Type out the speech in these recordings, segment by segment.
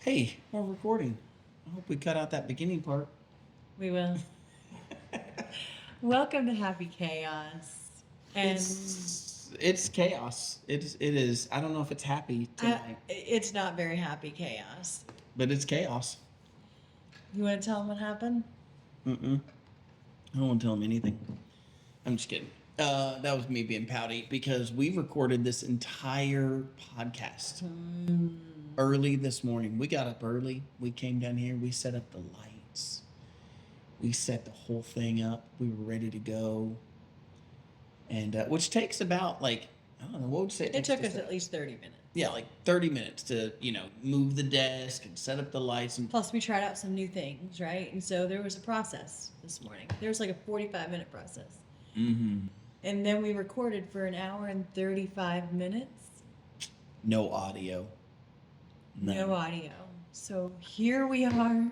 Hey, we're recording. I hope we cut out that beginning part. We will. Welcome to Happy Chaos. And It's chaos. It is. I don't know if it's happy tonight, it's not very happy chaos. but it's chaos. You want to tell them what happened? Mm-mm. I don't want to tell him anything. I'm just kidding. That was me being pouty because we recorded this entire podcast early this morning. We got up early. We came down here. We set up the lights. We set the whole thing up. We were ready to go. And which takes about I don't know, what would you say? It took us at least 30 minutes. Yeah, like 30 minutes to, move the desk and set up the lights. And Plus, we tried out some new things, right? And so there was a process this morning. There was like a 45-minute process. Mm-hmm. And then we recorded for an hour and 35 minutes. No audio. None. No audio. So here we are.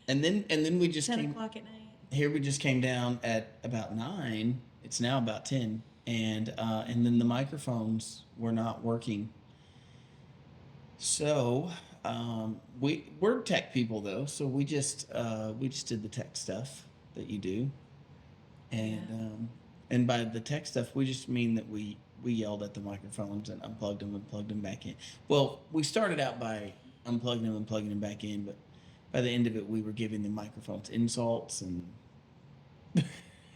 And then we just 10 o'clock at night. Here we just came down at about 9. It's now about 10. And then the microphones were not working. So we're tech people though, so we just did the tech stuff that you do, and by the tech stuff we just mean that we yelled at the microphones and unplugged them and plugged them back in. Well, we started out by unplugging them and plugging them back in, but by the end of it we were giving the microphones insults and.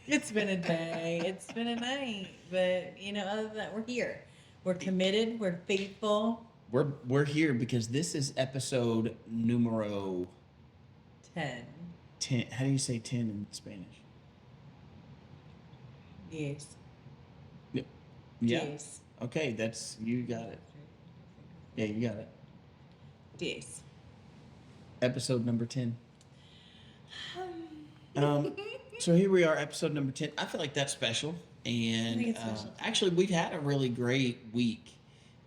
It's been a day. It's been a night. But, other than that, we're here. We're committed. We're faithful. We're here because this is episode numero 10. 10. How do you say 10 in Spanish? Yes. Yeah. Yes. Okay, you got it. Yeah, you got it. Yes. Episode number 10. So here we are, episode number 10. I feel like that's special. And I think it's special. Actually, we've had a really great week.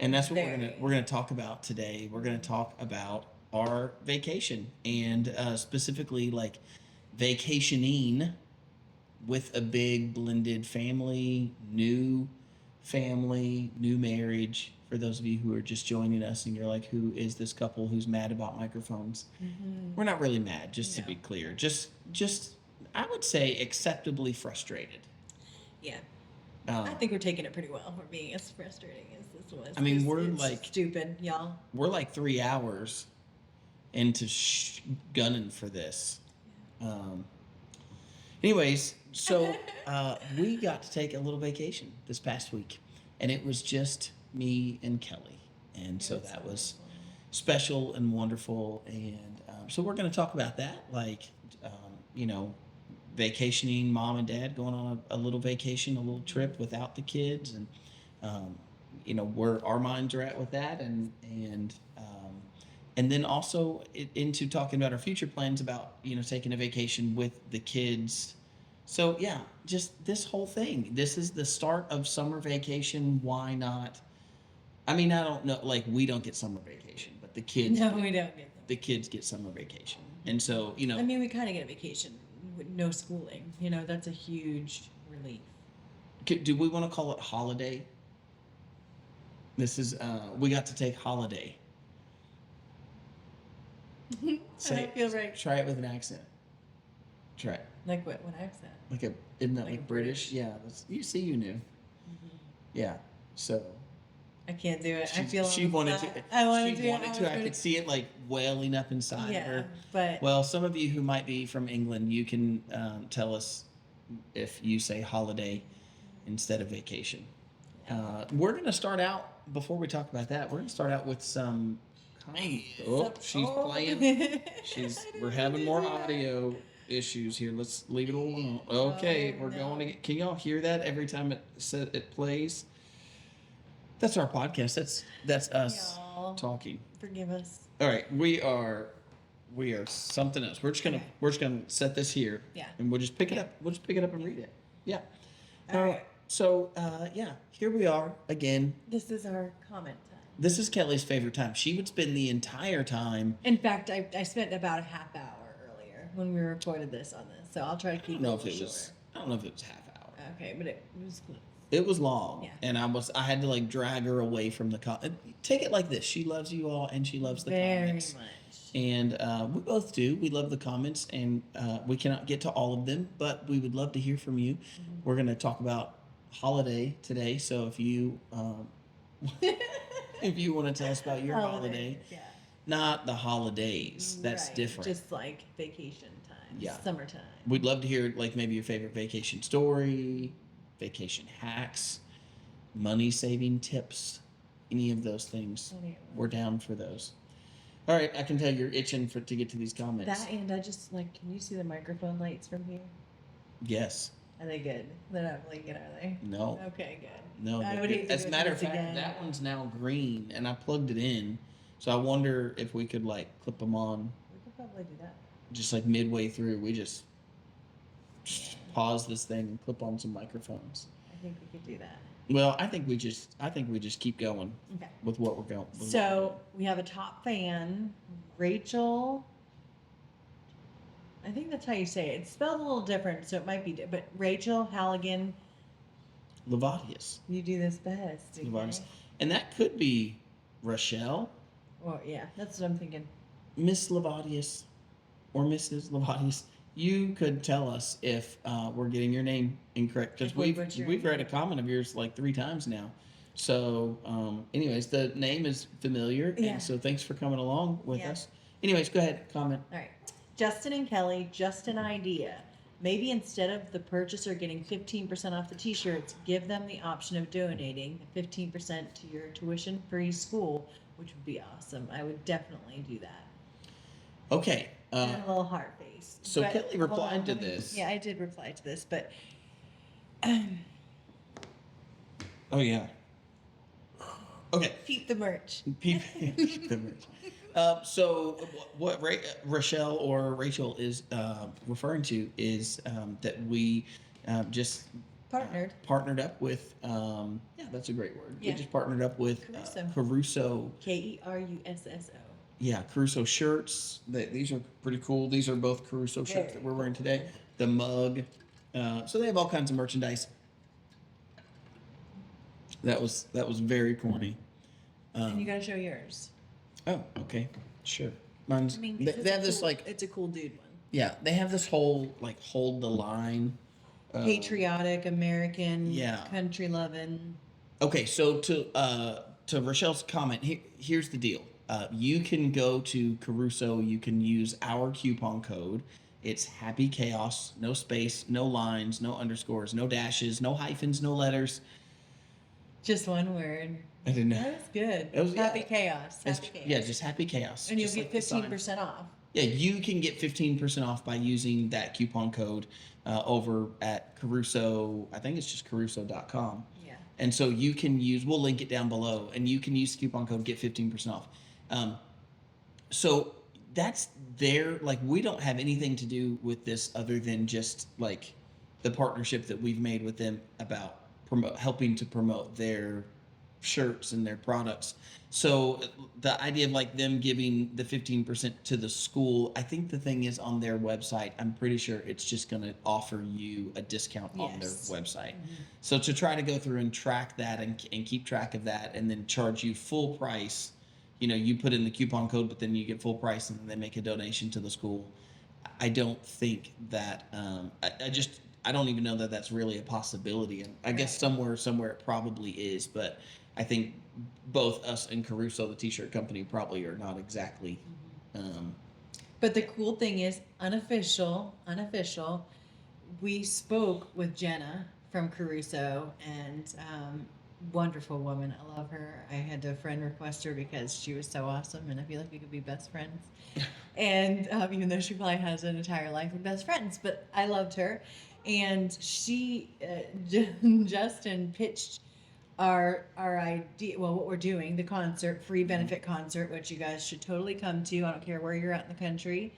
And that's what Very. we're gonna talk about today. We're gonna talk about our vacation and specifically like vacationing with a big blended family, new marriage. For those of you who are just joining us and you're like, who is this couple who's mad about microphones? Mm-hmm. We're not really mad, just to No. be clear. Just I would say acceptably frustrated. Yeah. I think we're taking it pretty well. We're being as frustrating as this was. I mean, It's stupid, y'all. we're like 3 hours into gunning for this. Anyways, so we got to take a little vacation this past week, and it was just me and Kelly, and so that was special and wonderful. And so we're going to talk about that, vacationing, mom and dad going on a little vacation, a little trip without the kids, and where our minds are at with that, and then also into talking about our future plans about taking a vacation with the kids. So yeah, just this whole thing. This is the start of summer vacation. Why not? I mean, I don't know. Like, we don't get summer vacation, but the kids. No, we don't get them. The kids get summer vacation, and so I mean, we kind of get a vacation with no schooling. That's a huge relief. Do we want to call it holiday? This is we got to take holiday. I don't feel right. Try it with an accent. Try it. Like what? What accent? Isn't that Like like British? Yeah. You knew. Mm-hmm. Yeah. So. I can't do it. I She feel wanted upset. to. I wanted She to. wanted to. I could see it like welling up inside Yeah, her. but Well, some of you who might be from England, you can tell us if you say holiday instead of vacation. We're going to start out, before we talk about that, we're going to start out with some. Oh, she's playing. We're having more audio issues here. Let's leave it alone. Okay, we're going to get. Can y'all hear that every time it plays? That's our podcast. That's us Y'all. talking. Forgive us. All right, we are something else. We're just gonna set this here. Yeah. And we'll just pick it up. We'll just pick it up and read it. Yeah. All right. So here we are again. This is our comment time. This is Kelly's favorite time. She would spend the entire time. In fact, I spent about a half hour earlier when we recorded this on this, so I'll try to keep I don't know it if it short. was. I don't know if it was half hour. Okay, but it was close. It was long, Yeah. and I had to like drag her away from the take it like this. She loves you all, and she loves the comments. much. And we both do. We love the comments, and we cannot get to all of them, but we would love to hear from you. We're going to talk about holiday today, so if you if you want to tell us about your holiday, Yeah. not the holidays, that's Right, different. Just like vacation time. Yeah. Summertime. We'd love to hear like maybe your favorite vacation story, vacation hacks, money saving tips, any of those things. We're down for those. All right, I can tell you're itching to get to these comments. That and I just like, can you see the microphone lights from here? Yes. Are they good? They're not blinking, are they? No. Okay, good. No. I would hate to As a do matter of this fact, again. that one's now green, and I plugged it in. So I wonder if we could like clip them on, We could probably do that. just like midway through. We just pause this thing and clip on some microphones. I think we could do that. Well, I think we just keep going Okay. with what we're going. So we have a top fan, Rachel. I think that's how you say it. It's spelled a little different, so it might be, but Rachel Halligan. Levadius. You do this best. Okay? Levadius. And that could be Rochelle, Well, yeah, that's what I'm thinking. Miss Levadius, or Mrs. Levadius. You could tell us if we're getting your name incorrect, because If we butcher we've it. read a comment of yours like 3 times now. So, anyways, the name is familiar, Yeah. and so thanks for coming along with Yeah. us. Anyways, go ahead, comment. All right. Justin and Kelly, just an idea. Maybe instead of the purchaser getting 15% off the t-shirts, give them the option of donating 15% to your tuition-free school, which would be awesome. I would definitely do that. Okay. And a little heart face. so But- Kelly hold replied on, to let me- this. Yeah, I did reply to this, but Oh yeah. Okay. keep the merch. Keep the merch. So what Rochelle or Rachel is referring to is that we just Partnered. up with yeah, that's a great word. Yeah. We just partnered up with Caruso. Caruso. Kerusso. Yeah, Caruso shirts. These are pretty cool. These are both Caruso shirts that we're wearing today. The mug. So they have all kinds of merchandise. That was very corny. And you gotta show yours. Oh, okay, sure. Mine's. I mean, They have this like it's a cool dude one. yeah. They have this whole like hold the line. Patriotic, American, yeah. country loving. Okay, so to Rochelle's comment, here's the deal. You can go to Caruso. You can use our coupon code. It's Happy Chaos. No space, no lines, no underscores, no dashes, no hyphens, no letters. Just one word. I didn't know. That was good. It was- Happy yeah. chaos. It's- Happy chaos. yeah, just Happy Chaos. and you'll just get like the sign. 15% off. Yeah, you can get 15% off by using that coupon code over at Caruso. I think it's just Caruso.com. Yeah. And so you can use, we'll link it down below, and you can use the coupon code, get 15% off. So that's their, like, we don't have anything to do with this other than just, like, the partnership that we've made with them about helping to promote their shirts and their products. So the idea of like them giving the 15% to the school, I think the thing is on their website, I'm pretty sure it's just going to offer you a discount on their Yes. website. Mhm. So to try to go through and track that and keep track of that and then charge you full price, you put in the coupon code, but then you get full price and then they make a donation to the school. I don't think that, I don't even know that that's really a possibility. And I guess somewhere it probably is, but I think both us and Caruso, the t-shirt company, probably are not exactly. But the cool thing is, unofficial, we spoke with Jenna from Caruso, and wonderful woman. I love her. I had to friend request her because she was so awesome, and I feel like we could be best friends. And even though she probably has an entire life of best friends, but I loved her. And she, Justin pitched our idea, well, what we're doing, the concert, free benefit concert, which you guys should totally come to. I don't care where you're at in the country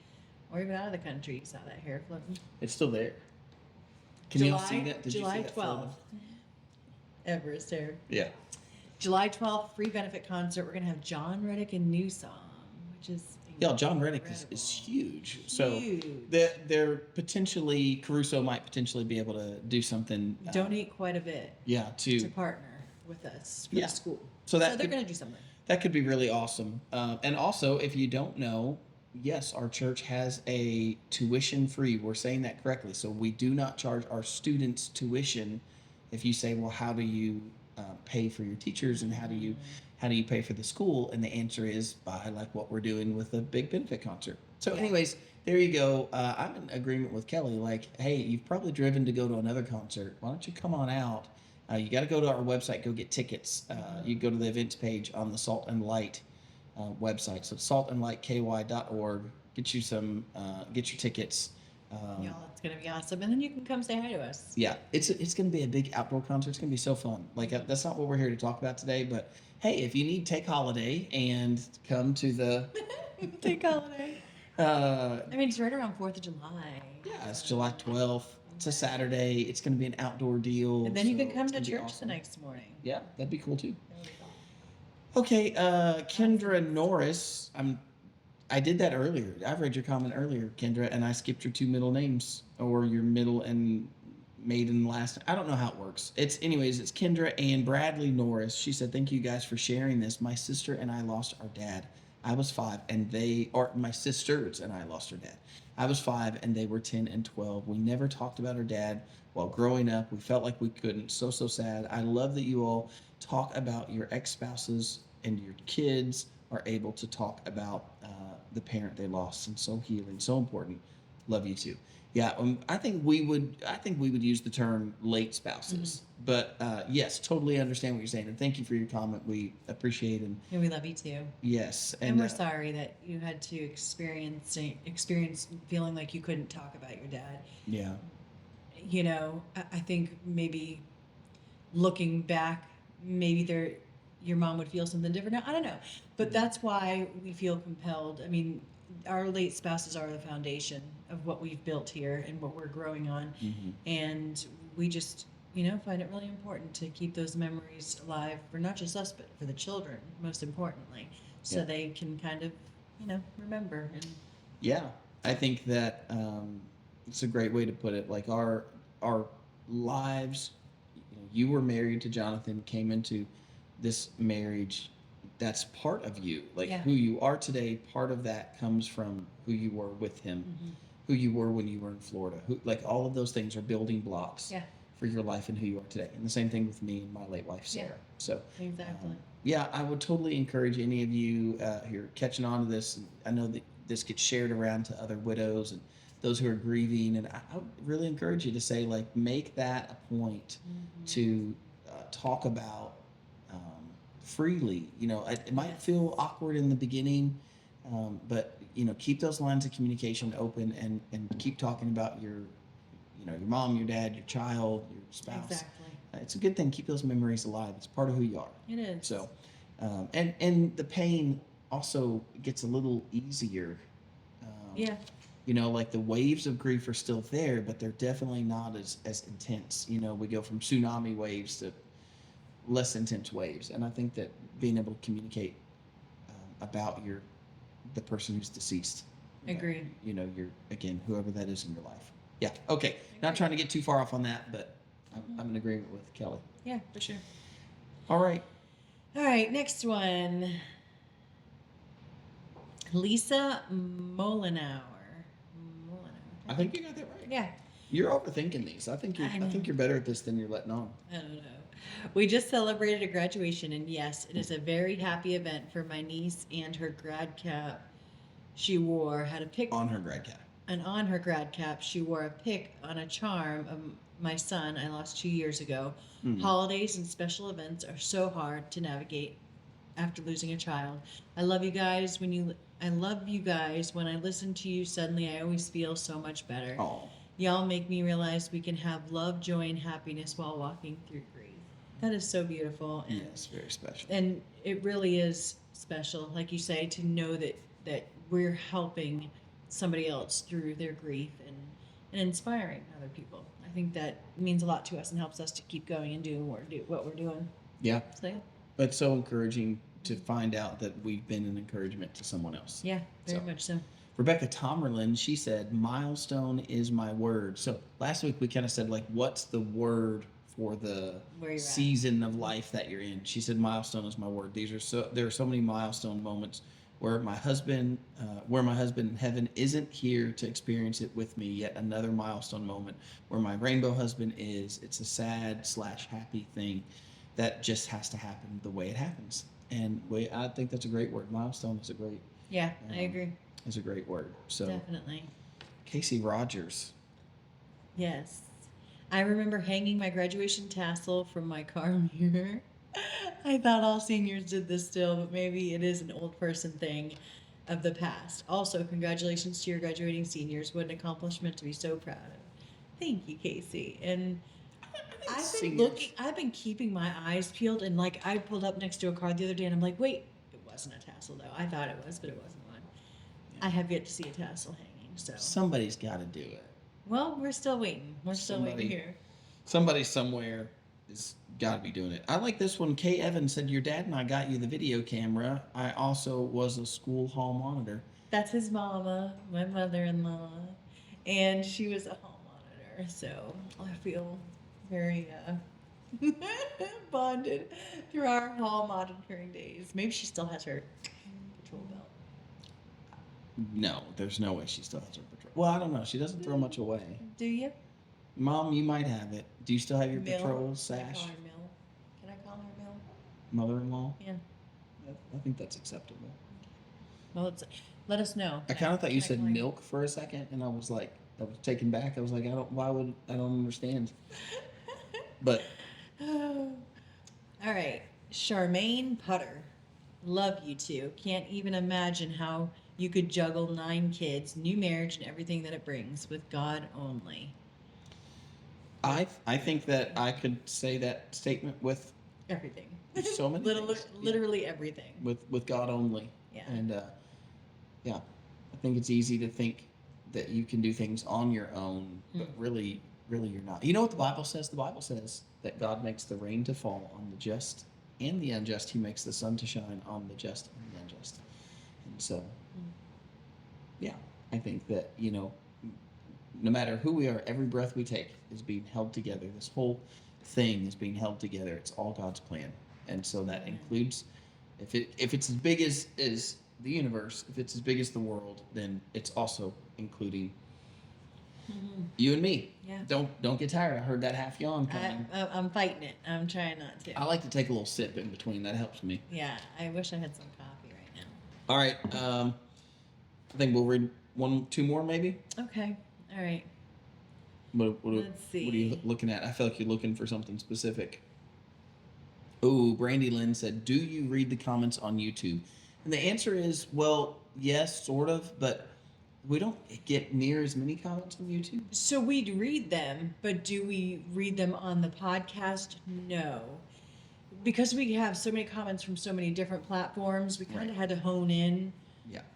or even out of the country. You saw that hair floating. It's still there. Can you all see that? Did July you see that 12th. photo? Everest hair. Yeah. July 12th, free benefit concert. We're going to have John Reddick and New Song, which is Yeah, John Reddick is huge. So Huge. they're potentially, Caruso might potentially be able to do something. Donate quite a bit Yeah, to partner with us for Yeah. the school. So that they're could- going to do something. That could be really awesome. And also, if you don't know, yes, our church has a tuition free. We're saying that correctly. So we do not charge our students tuition. If you say, well, how do you pay for your teachers, and how do you pay for the school? And the answer is by like what we're doing with the big benefit concert. So, Yeah. anyways, there you go. I'm in agreement with Kelly. Like, hey, you've probably driven to go to another concert. Why don't you come on out? You got to go to our website, go get tickets. You go to the events page on the Salt and Light website. So saltandlightky.org. Get you some, get your tickets. Y'all, it's going to be awesome. And then you can come say hi to us. Yeah, it's going to be a big outdoor concert. It's going to be so fun. Like that's not what we're here to talk about today, but hey, if you need take holiday and come to the Take holiday. I mean, it's right around 4th of July. Yeah, it's July 12th. It's a Saturday. It's going to be an outdoor deal. And then you so can come it's to gonna be church awesome. the next morning. Yeah, that'd be cool too. That would be cool. Okay, Kendra Norris. I did that earlier. I read your comment earlier, Kendra, and I skipped your two middle names or your middle and maiden last. I don't know how it works. It's Kendra and Bradley Norris. She said, "Thank you guys for sharing this. My sister and I lost our dad. I was 5, and my sisters and I lost our dad. I was 5, and they were 10 and 12. We never talked about our dad while growing up. We felt like we couldn't. So sad. I love that you all talk about your ex-spouses and your kids are able to talk about the parent they lost, and so healing, so important. Love you too." Yeah, I think we would use the term late spouses, but yes, totally understand what you're saying, and thank you for your comment. We appreciate it. And we love you too. Yes, And we're sorry that you had to experience feeling like you couldn't talk about your dad. Yeah, You know, I think maybe looking back, maybe your mom would feel something different now. I don't know. But that's why we feel compelled. I mean, our late spouses are the foundation of what we've built here and what we're growing on. And we just, find it really important to keep those memories alive for not just us, but for the children, most importantly, so they can kind of, remember. And yeah, I think that it's a great way to put it. Like our lives, you were married to Jonathan, came into this marriage. That's part of you. Like who you are today, part of that comes from who you were with him, who you were when you were in Florida. Like all of those things are building blocks for your life and who you are today. And the same thing with me and my late wife, Sarah. So exactly. Yeah, I would totally encourage any of you who are catching on to this. And I know that this gets shared around to other widows and those who are grieving. And I would really encourage you to say, like, make that a point to talk about freely. It might feel awkward in the beginning, but keep those lines of communication open and keep talking about your mom, your dad, your child, your spouse. Exactly. It's a good thing. Keep those memories alive. It's part of who you are. It is. So, and the pain also gets a little easier. Like the waves of grief are still there, but they're definitely not as intense. We go from tsunami waves to less intense waves, and I think that being able to communicate about the person who's deceased. Agreed. Your again, whoever that is in your life. Yeah. Okay. Not trying to get too far off on that, but I'm in agreement with Kelly. Yeah, for sure. All right. All right, next one. Lisa Molenauer. I think you got that right. Yeah. You're overthinking these. I think you're better at this than you're letting on. I don't know. We just celebrated a graduation, and yes, it is a very happy event for my niece, and her grad cap she wore had a pic On her grad cap. And on her grad cap, she wore a pic on a charm of my son I lost 2 years ago. Holidays and special events are so hard to navigate after losing a child. I love you guys. When I listen to you, suddenly I always feel so much better. Oh. Y'all make me realize we can have love, joy, and happiness while walking through grief. That is so beautiful. And, yes, very special. And it really is special, like you say, to know that we're helping somebody else through their grief and inspiring other people. I think that means a lot to us and helps us to keep going and doing what we're doing. Yeah. So, But so encouraging to find out that we've been an encouragement to someone else. Yeah, very So. much so. Rebecca Tomerlin, she said, milestone is my word. So last week we kind of said, like, what's the word for the Where you're at. season of life that you're in? She said, milestone is my word. There are so many milestone moments where my husband in heaven isn't here to experience it with me. Yet another milestone moment where my rainbow husband is. It's a sad / happy thing that just has to happen the way it happens. And I think that's a great word. Milestone is a great. Yeah, I agree. Is a great word. So Definitely. Casey Rogers. Yes. I remember hanging my graduation tassel from my car mirror. I thought all seniors did this still, but maybe it is an old person thing of the past. Also, congratulations to your graduating seniors. What an accomplishment to be so proud of. Thank you, Casey. And I've been keeping my eyes peeled, and like I pulled up next to a car the other day and I'm like, wait, it wasn't a tassel though. I thought it was, but it wasn't one. I have yet to see a tassel hanging, so. Somebody's got to do it. Well, we're still waiting. We're still waiting here. Somebody somewhere has got to be doing it. I like this one. Kay Evans said, your dad and I got you the video camera. I also was a school hall monitor. That's his mama, my mother-in-law, and she was a hall monitor, so I feel very bonded through our hall monitoring days. Maybe she still has her patrol belt. No, there's no way she still has her patrol. Well, I don't know. She doesn't throw much away. Do you? Mom, you might have it. Do you still have your Mill? patrol Can I sash? call her Mill? Can I call her Mill? Mother-in-law? Yeah. I think that's acceptable. Well, let us know. I kind of thought you Can I said call her- milk for a second, and I was taken back. I was like, I don't understand. But All right, Charmaine Putter. Love you two. Can't even imagine how you could juggle 9 kids, new marriage, and everything that it brings with God only. I think that I could say that statement with Everything. so many things. Literally everything. With God only. Yeah. And yeah, I think it's easy to think that you can do things on your own, but really you're not. You know what the Bible says? The Bible says that God makes the rain to fall on the just and the unjust. He makes the sun to shine on the just and the unjust. And so, yeah, I think that, no matter who we are, every breath we take is being held together. This whole thing is being held together. It's all God's plan. And so that includes, if it's as big as the universe, if it's as big as the world, then it's also including you and me. Yeah. Don't get tired. I heard that half yawn coming. I'm fighting it. I'm trying not to. I like to take a little sip in between. That helps me. Yeah, I wish I had some coffee right now. All right. I think we'll read 2 more maybe. Okay. All right. Let's see. What are you looking at? I feel like you're looking for something specific. Oh, Brandy Lynn said, do you read the comments on YouTube? And the answer is, well, yes, sort of, but we don't get near as many comments on YouTube. So we'd read them, but do we read them on the podcast? No. Because we have so many comments from so many different platforms, we kind of had to hone in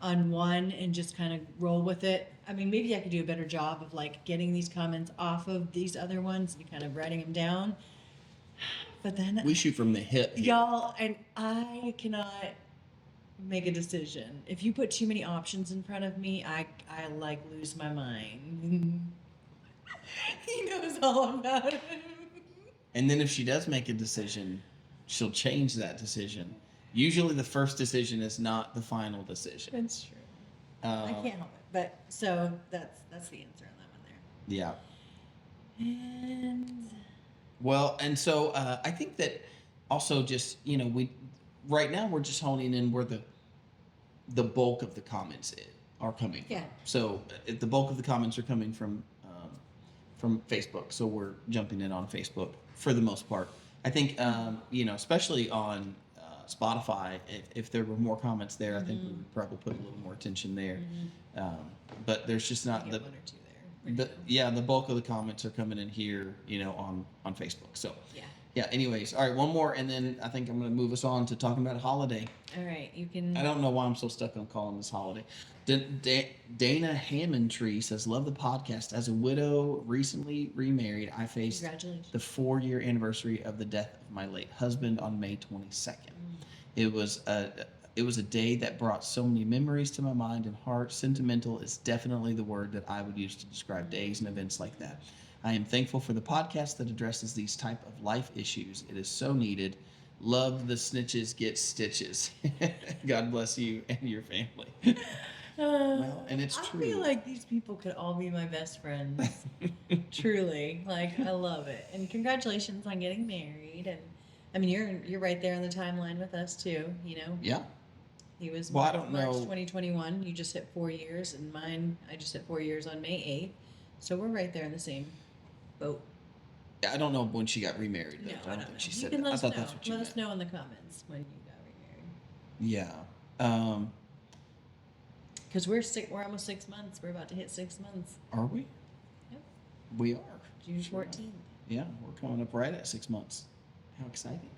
on one and just kind of roll with it. I mean, maybe I could do a better job of like getting these comments off of these other ones and kind of writing them down. But then we shoot from the hip here. Y'all, and I cannot make a decision. If you put too many options in front of me, I like lose my mind. He knows all about it. And then if she does make a decision, she'll change that decision. Usually the first decision is not the final decision. That's true. I can't help it. But so that's the answer on that one there. Yeah. And well, and so I think that also just, right now we're just honing in where the bulk of the comments are coming from. Yeah. So the bulk of the comments are coming from Facebook. So we're jumping in on Facebook for the most part. I think, especially on Spotify, if there were more comments there, I think we would probably put a little more attention there. But there's just not one or two there. the bulk of the comments are coming in here, on Facebook. So Yeah. Anyways, all right, one more, and then I think I'm going to move us on to talking about holiday. All right, you can. I don't know why I'm so stuck on calling this holiday. Dana Hammondtree says, love the podcast. As a widow, recently remarried, I faced Congratulations. the 4-year anniversary of the death of my late husband on May 22nd. It was a day that brought so many memories to my mind and heart. Sentimental is definitely the word that I would use to describe days and events like that. I am thankful for the podcast that addresses these type of life issues. It is so needed. Love the snitches get stitches. God bless you and your family. Well, and it's true. I feel like these people could all be my best friends. Truly, like I love it, and congratulations on getting married. And I mean, you're right there on the timeline with us too. You know. Yeah. He was Well, I don't March know. 2021. You just hit 4 years, and mine I just hit 4 years on May 8th. So we're right there in the same boat. I don't know when she got remarried. Though. No, I don't think she you said can that. let I us thought know. that's what you Let meant. us know in the comments when you got remarried. Yeah. Because we're almost 6 months. We're about to hit 6 months. Are we? Yep. We are. June Sure. 14th. Yeah, we're coming up right at 6 months. How exciting!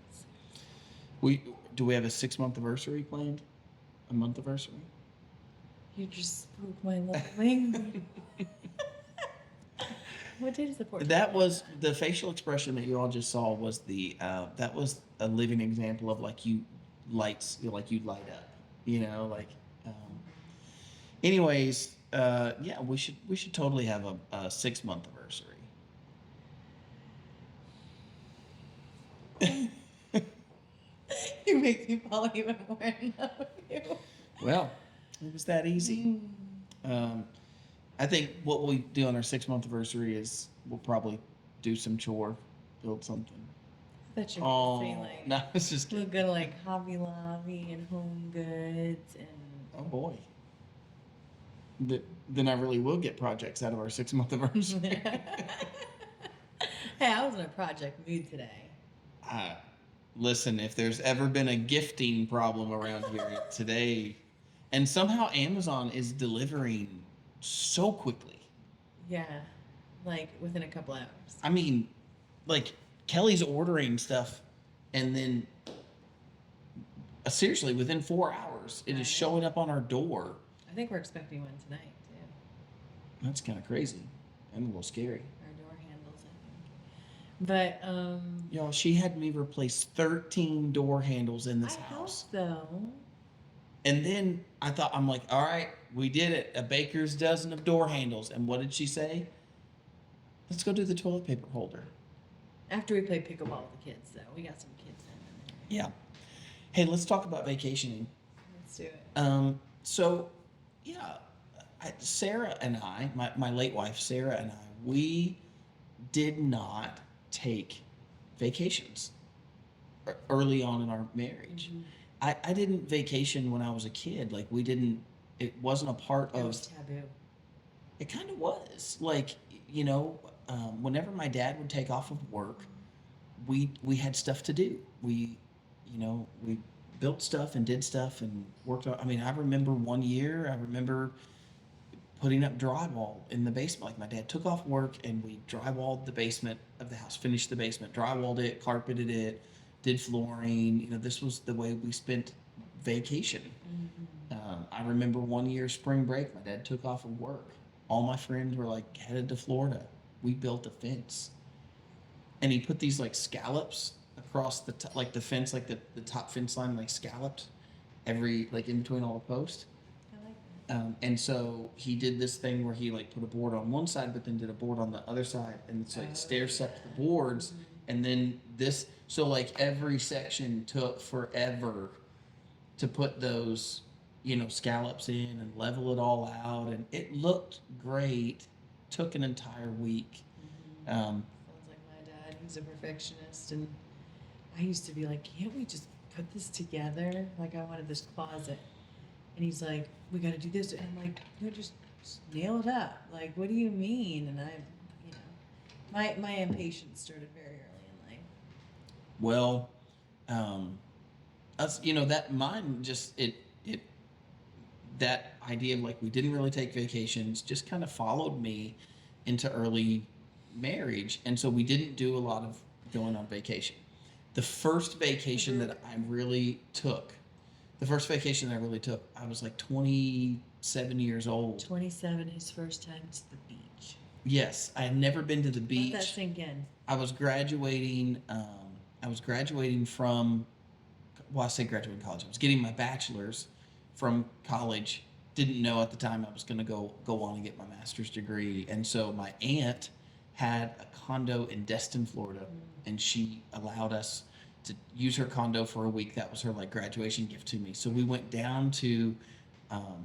Do we have a 6-month anniversary planned? A month anniversary? You just spoke my love language. What date is the 14th? That was the facial expression that you all just saw. Was that was a living example of like you light up, you know, like. Anyways, yeah, we should totally have a 6-month anniversary. You make me fall even more in love with you. Well, it was that easy. I think what we do on our 6-month anniversary is we'll probably do some chore, build something. I thought you were Oh, going to say like no, it's just we'll go to like Hobby Lobby and Home Goods and oh boy. Then I really will get projects out of our 6-month anniversary. Hey, I was in a project mood today. Listen, if there's ever been a gifting problem around here today, and somehow Amazon is delivering so quickly. Yeah, like within a couple hours. I mean, like Kelly's ordering stuff, and then seriously, within 4 hours, it is showing up on our door. I think we're expecting one tonight too. That's kind of crazy and a little scary. Our door handles, I think. But Y'all, she had me replace 13 door handles in this I house. hope so. And then I'm like, all right, we did it. A baker's dozen of door handles. And what did she say? Let's go do the toilet paper holder. After we play pickleball with the kids, though, we got some kids in there. Yeah. Hey, let's talk about vacationing. Let's do it. So, yeah, Sarah and I, my late wife, Sarah and I, we did not take vacations early on in our marriage. Mhm. I didn't vacation when I was a kid. Like it wasn't a part That of. was taboo. It kind of was like, whenever my dad would take off of work, we had stuff to do. We built stuff and did stuff and worked on. I mean, I remember one year. I remember putting up drywall in the basement. Like my dad took off work and we drywalled the basement of the house, finished the basement, drywalled it, carpeted it, did flooring. This was the way we spent vacation. I remember one year spring break, my dad took off of work. All my friends were like headed to Florida. We built a fence, and he put these like scallops across the the fence, like the top fence line, like scalloped every like in between all the posts. I like that. And so he did this thing where he like put a board on one side, but then did a board on the other side, and so it stair stepped the boards, and then this. So like every section took forever to put those, scallops in and level it all out, and it looked great. Took an entire week. Sounds like my dad. He's a perfectionist, and I used to be like, "Can't we just put this together?" Like I wanted this closet, and he's like, "We got to do this," and I'm like, "No, just nail it up." Like, what do you mean? And my impatience started very early in life. Well, us, that mine just that idea of like we didn't really take vacations just kind of followed me into early marriage, and so we didn't do a lot of going on vacation. The first vacation that I really took, I was like 27 years old. 27, his first time to the beach. Yes, I had never been to the beach. Let that sink in. I was graduating. From I say graduating college. I was getting my bachelor's from college. Didn't know at the time I was going to go on and get my master's degree. And so my aunt had a condo in Destin, Florida, and she allowed us to use her condo for a week. That was her like graduation gift to me. So we went down to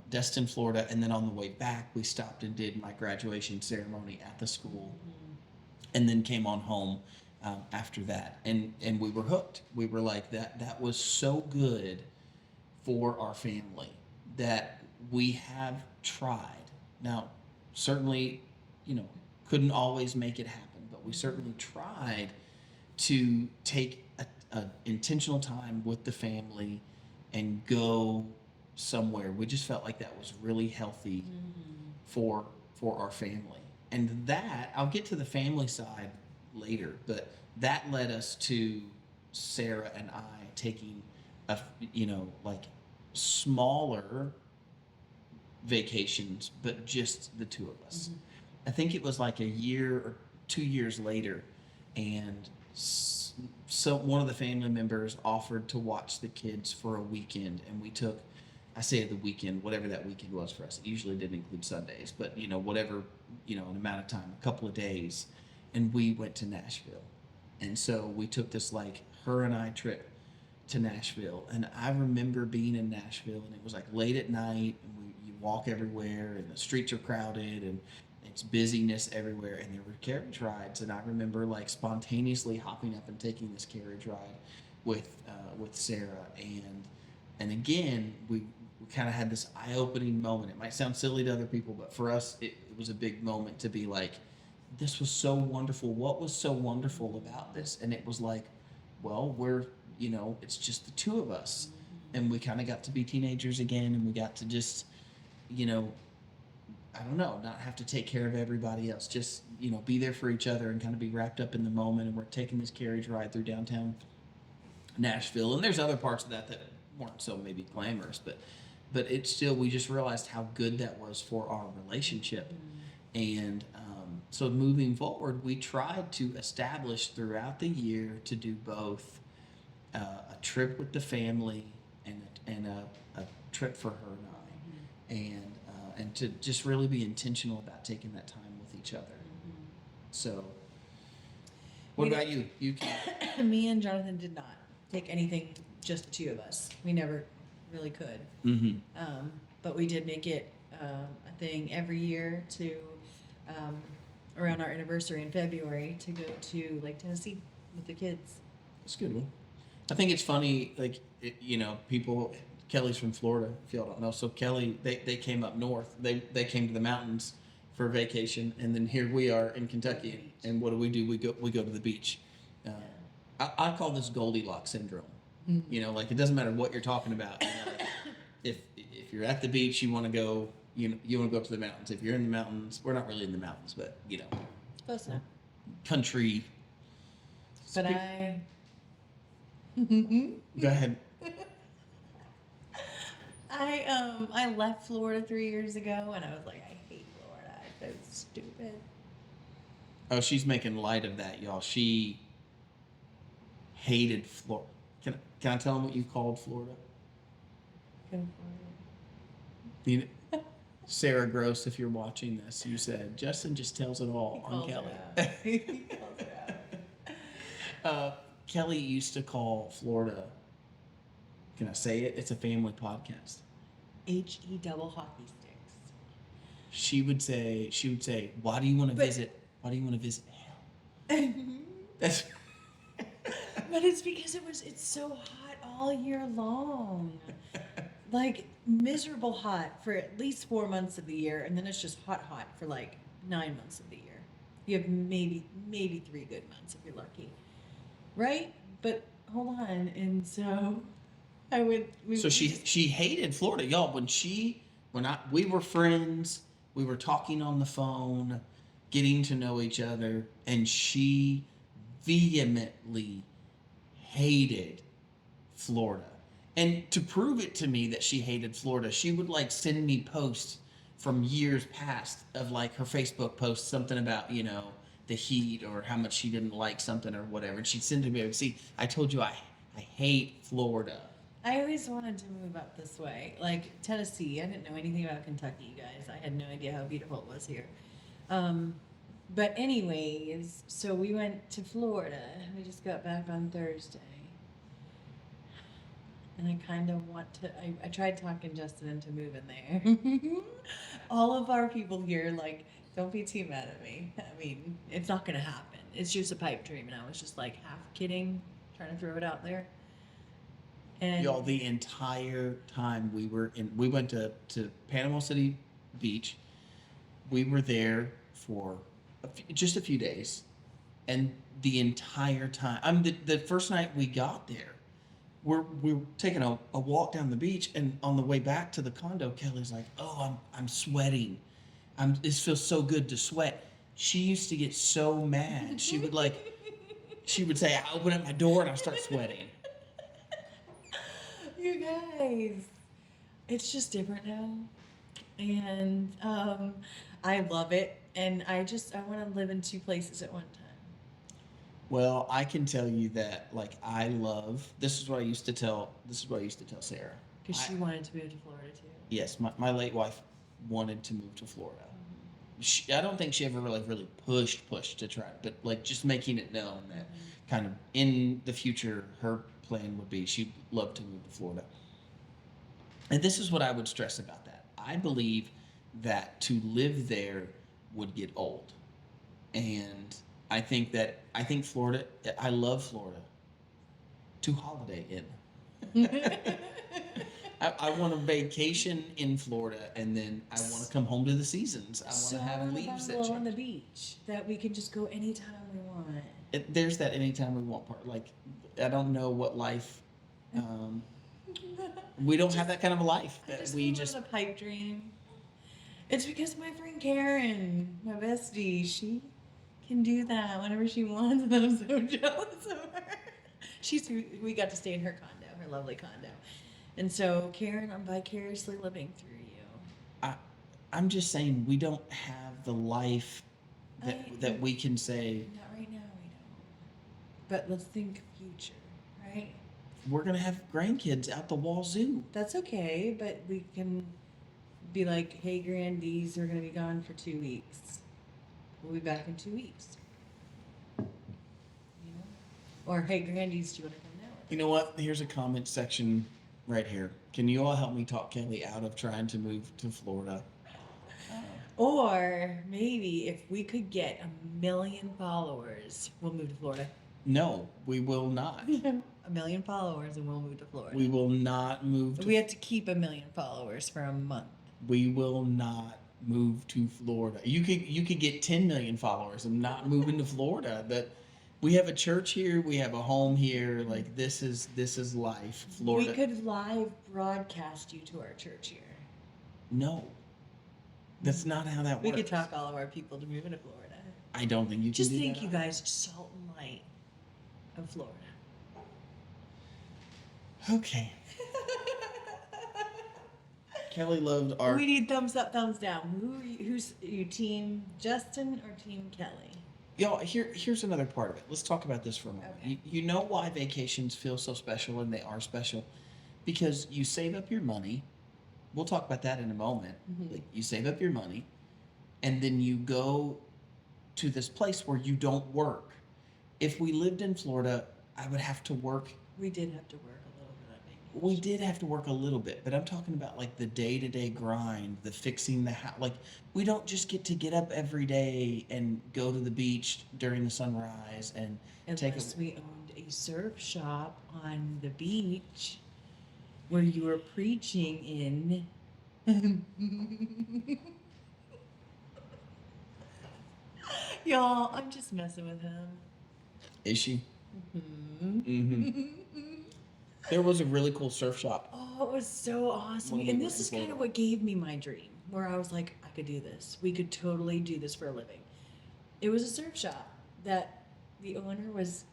Destin, Florida, and then on the way back, we stopped and did my graduation ceremony at the school, and then came on home after that. And we were hooked. We were like that. That was so good for our family that we have tried. Now, certainly, couldn't always make it happen, but we certainly tried to take a intentional time with the family and go somewhere. We just felt like that was really healthy for our family. And that, I'll get to the family side later, but that led us to Sarah and I taking like smaller vacations, but just the two of us. I think it was like a year or 2 years later, and so one of the family members offered to watch the kids for a weekend, and we took, I say the weekend, whatever that weekend was for us. It usually didn't include Sundays, but whatever, an amount of time, a couple of days, and we went to Nashville. And so we took this like her and I trip to Nashville, and I remember being in Nashville, and it was like late at night, and you walk everywhere, and the streets are crowded, and it's busyness everywhere, and there were carriage rides, and I remember like spontaneously hopping up and taking this carriage ride with Sarah, and again we kind of had this eye-opening moment. It might sound silly to other people, but for us it was a big moment to be like, this was so wonderful. What was so wonderful about this? And it was like, well, we're it's just the two of us, and we kind of got to be teenagers again, and we got to just I don't know, not have to take care of everybody else. Just, be there for each other and kind of be wrapped up in the moment. And we're taking this carriage ride through downtown Nashville. And there's other parts of that weren't so maybe glamorous, but it's still, we just realized how good that was for our relationship. And so moving forward, we tried to establish throughout the year to do both a trip with the family and a trip for her and I. And to just really be intentional about taking that time with each other. So, what about you? Me and Jonathan did not take anything, just the two of us. We never really could. But we did make it a thing every year to, around our anniversary in February, to go to Lake Tennessee with the kids. That's a good one. I think it's funny, like, people... Kelly's from Florida, if y'all don't know. So Kelly, they came up north. They came to the mountains for vacation, and then here we are in Kentucky. And what do? We go to the beach. I call this Goldilocks syndrome. Like it doesn't matter what you're talking about. If you're at the beach, you want to go. You want to go up to the mountains. If you're in the mountains, we're not really in the mountains, but Close enough. Country. But I. Go ahead. I left Florida 3 years ago, and I was like, I hate Florida. It's so stupid. Oh, she's making light of that, y'all. She hated Florida. Can I tell them what you called Florida? Go for it. Sarah Gross, if you're watching this, you said Justin just tells it all on Kelly. He calls it out. Kelly used to call Florida. Can I say it? It's a family podcast. HE double hockey sticks. She would say, why do you want to visit? Why do you want to visit hell? That's. But it's because it's so hot all year long. Like miserable hot for at least 4 months of the year, and then it's just hot for like 9 months of the year. You have maybe 3 good months if you're lucky, right? But hold on, and so she hated Florida, y'all. We were friends, we were talking on the phone, getting to know each other, and she vehemently hated Florida. And to prove it to me that she hated Florida, she would like send me posts from years past of like her Facebook posts, something about, the heat or how much she didn't like something or whatever. And she'd send it to me, see, I told you I hate Florida. I always wanted to move up this way, like Tennessee. I didn't know anything about Kentucky, you guys. I had no idea how beautiful it was here. Um, but anyways, so we went to Florida. We just got back on Thursday. And I kind of want to. I tried talking Justin into moving there. All of our people here, like, don't be too mad at me. I mean, it's not going to happen. It's just a pipe dream. And I was just like half kidding, trying to throw it out there. And Y'all, the entire time we went to Panama City Beach. We were there for just a few days, and the entire time, the first night we got there, we're taking a walk down the beach, and on the way back to the condo, Kelly's like, "Oh, I'm sweating. This feels so good to sweat." She used to get so mad. She would say, "I open up my door and I start sweating." you guys, it's just different now. And I love it. And I want to live in two places at one time. Well, I can tell you that, like, this is what I used to tell Sarah. Because she wanted to move to Florida too. Yes, my late wife wanted to move to Florida. I don't think she ever really pushed to try it, but like just making it known that kind of in the future her plan would be she'd love to move to Florida. And this is what I would stress about that. I believe that to live there would get old. And I think Florida, I love Florida. To holiday in. I want a vacation in Florida, and then I want to come home to the seasons. I want to have leaves that on the change. beach that we can just go anytime we want. There's that anytime we want part. Like, I don't know what life. We don't have that kind of a life that we just. A pipe dream. It's because my friend Karen, my bestie, she can do that whenever she wants, and I'm so jealous of her. We got to stay in her condo, her lovely condo. And so, Karen, I'm vicariously living through you. I'm just saying we don't have the life that we can say. Not right now, we don't. But let's think future, right? We're gonna have grandkids out the wazoo. That's okay, but we can be like, hey, grandies, we're gonna be gone for 2 weeks. We'll be back in 2 weeks. You know? Or, hey, grandies, do you want to come now? You know what? Here's a comment section right here. Can you all help me talk Kelly out of trying to move to Florida? Or maybe if we could get 1 million followers, we'll move to Florida. No, we will not. 1 million followers and we'll move to Florida. We will not move to We have to keep 1 million followers for a month. We will not move to Florida. You could get 10 million followers and not moving to Florida. But we have a church here, we have a home here. Like this is life. Florida. We could live broadcast you to our church here. No. That's not how that works. We could talk all of our people to move into Florida. I don't think you can Just do think, that you either. guys, salt and light of Florida. Okay. Kelly loved art. We need thumbs up, thumbs down. Who's you, team Justin or team Kelly? Y'all, here's another part of it. Let's talk about this for a moment. Okay. You know why vacations feel so special, and they are special? Because you save up your money. We'll talk about that in a moment. Mhm. Like, you save up your money, and then you go to this place where you don't work. If we lived in Florida, I would have to work. We did have to work a little bit on vacation. We did have to work a little bit, but I'm talking about like the day-to-day grind, the fixing the house. Like, we don't just get up every day and go to the beach during the sunrise and take Unless we owned a surf shop on the beach where you were preaching in. Y'all, I'm just messing with him. Is she? Mm-hmm. There was a really cool surf shop. Oh, it was so awesome. When we And were this in is kind of Florida. what gave me my dream, where I was like, I could do this. We could totally do this for a living. It was a surf shop that the owner was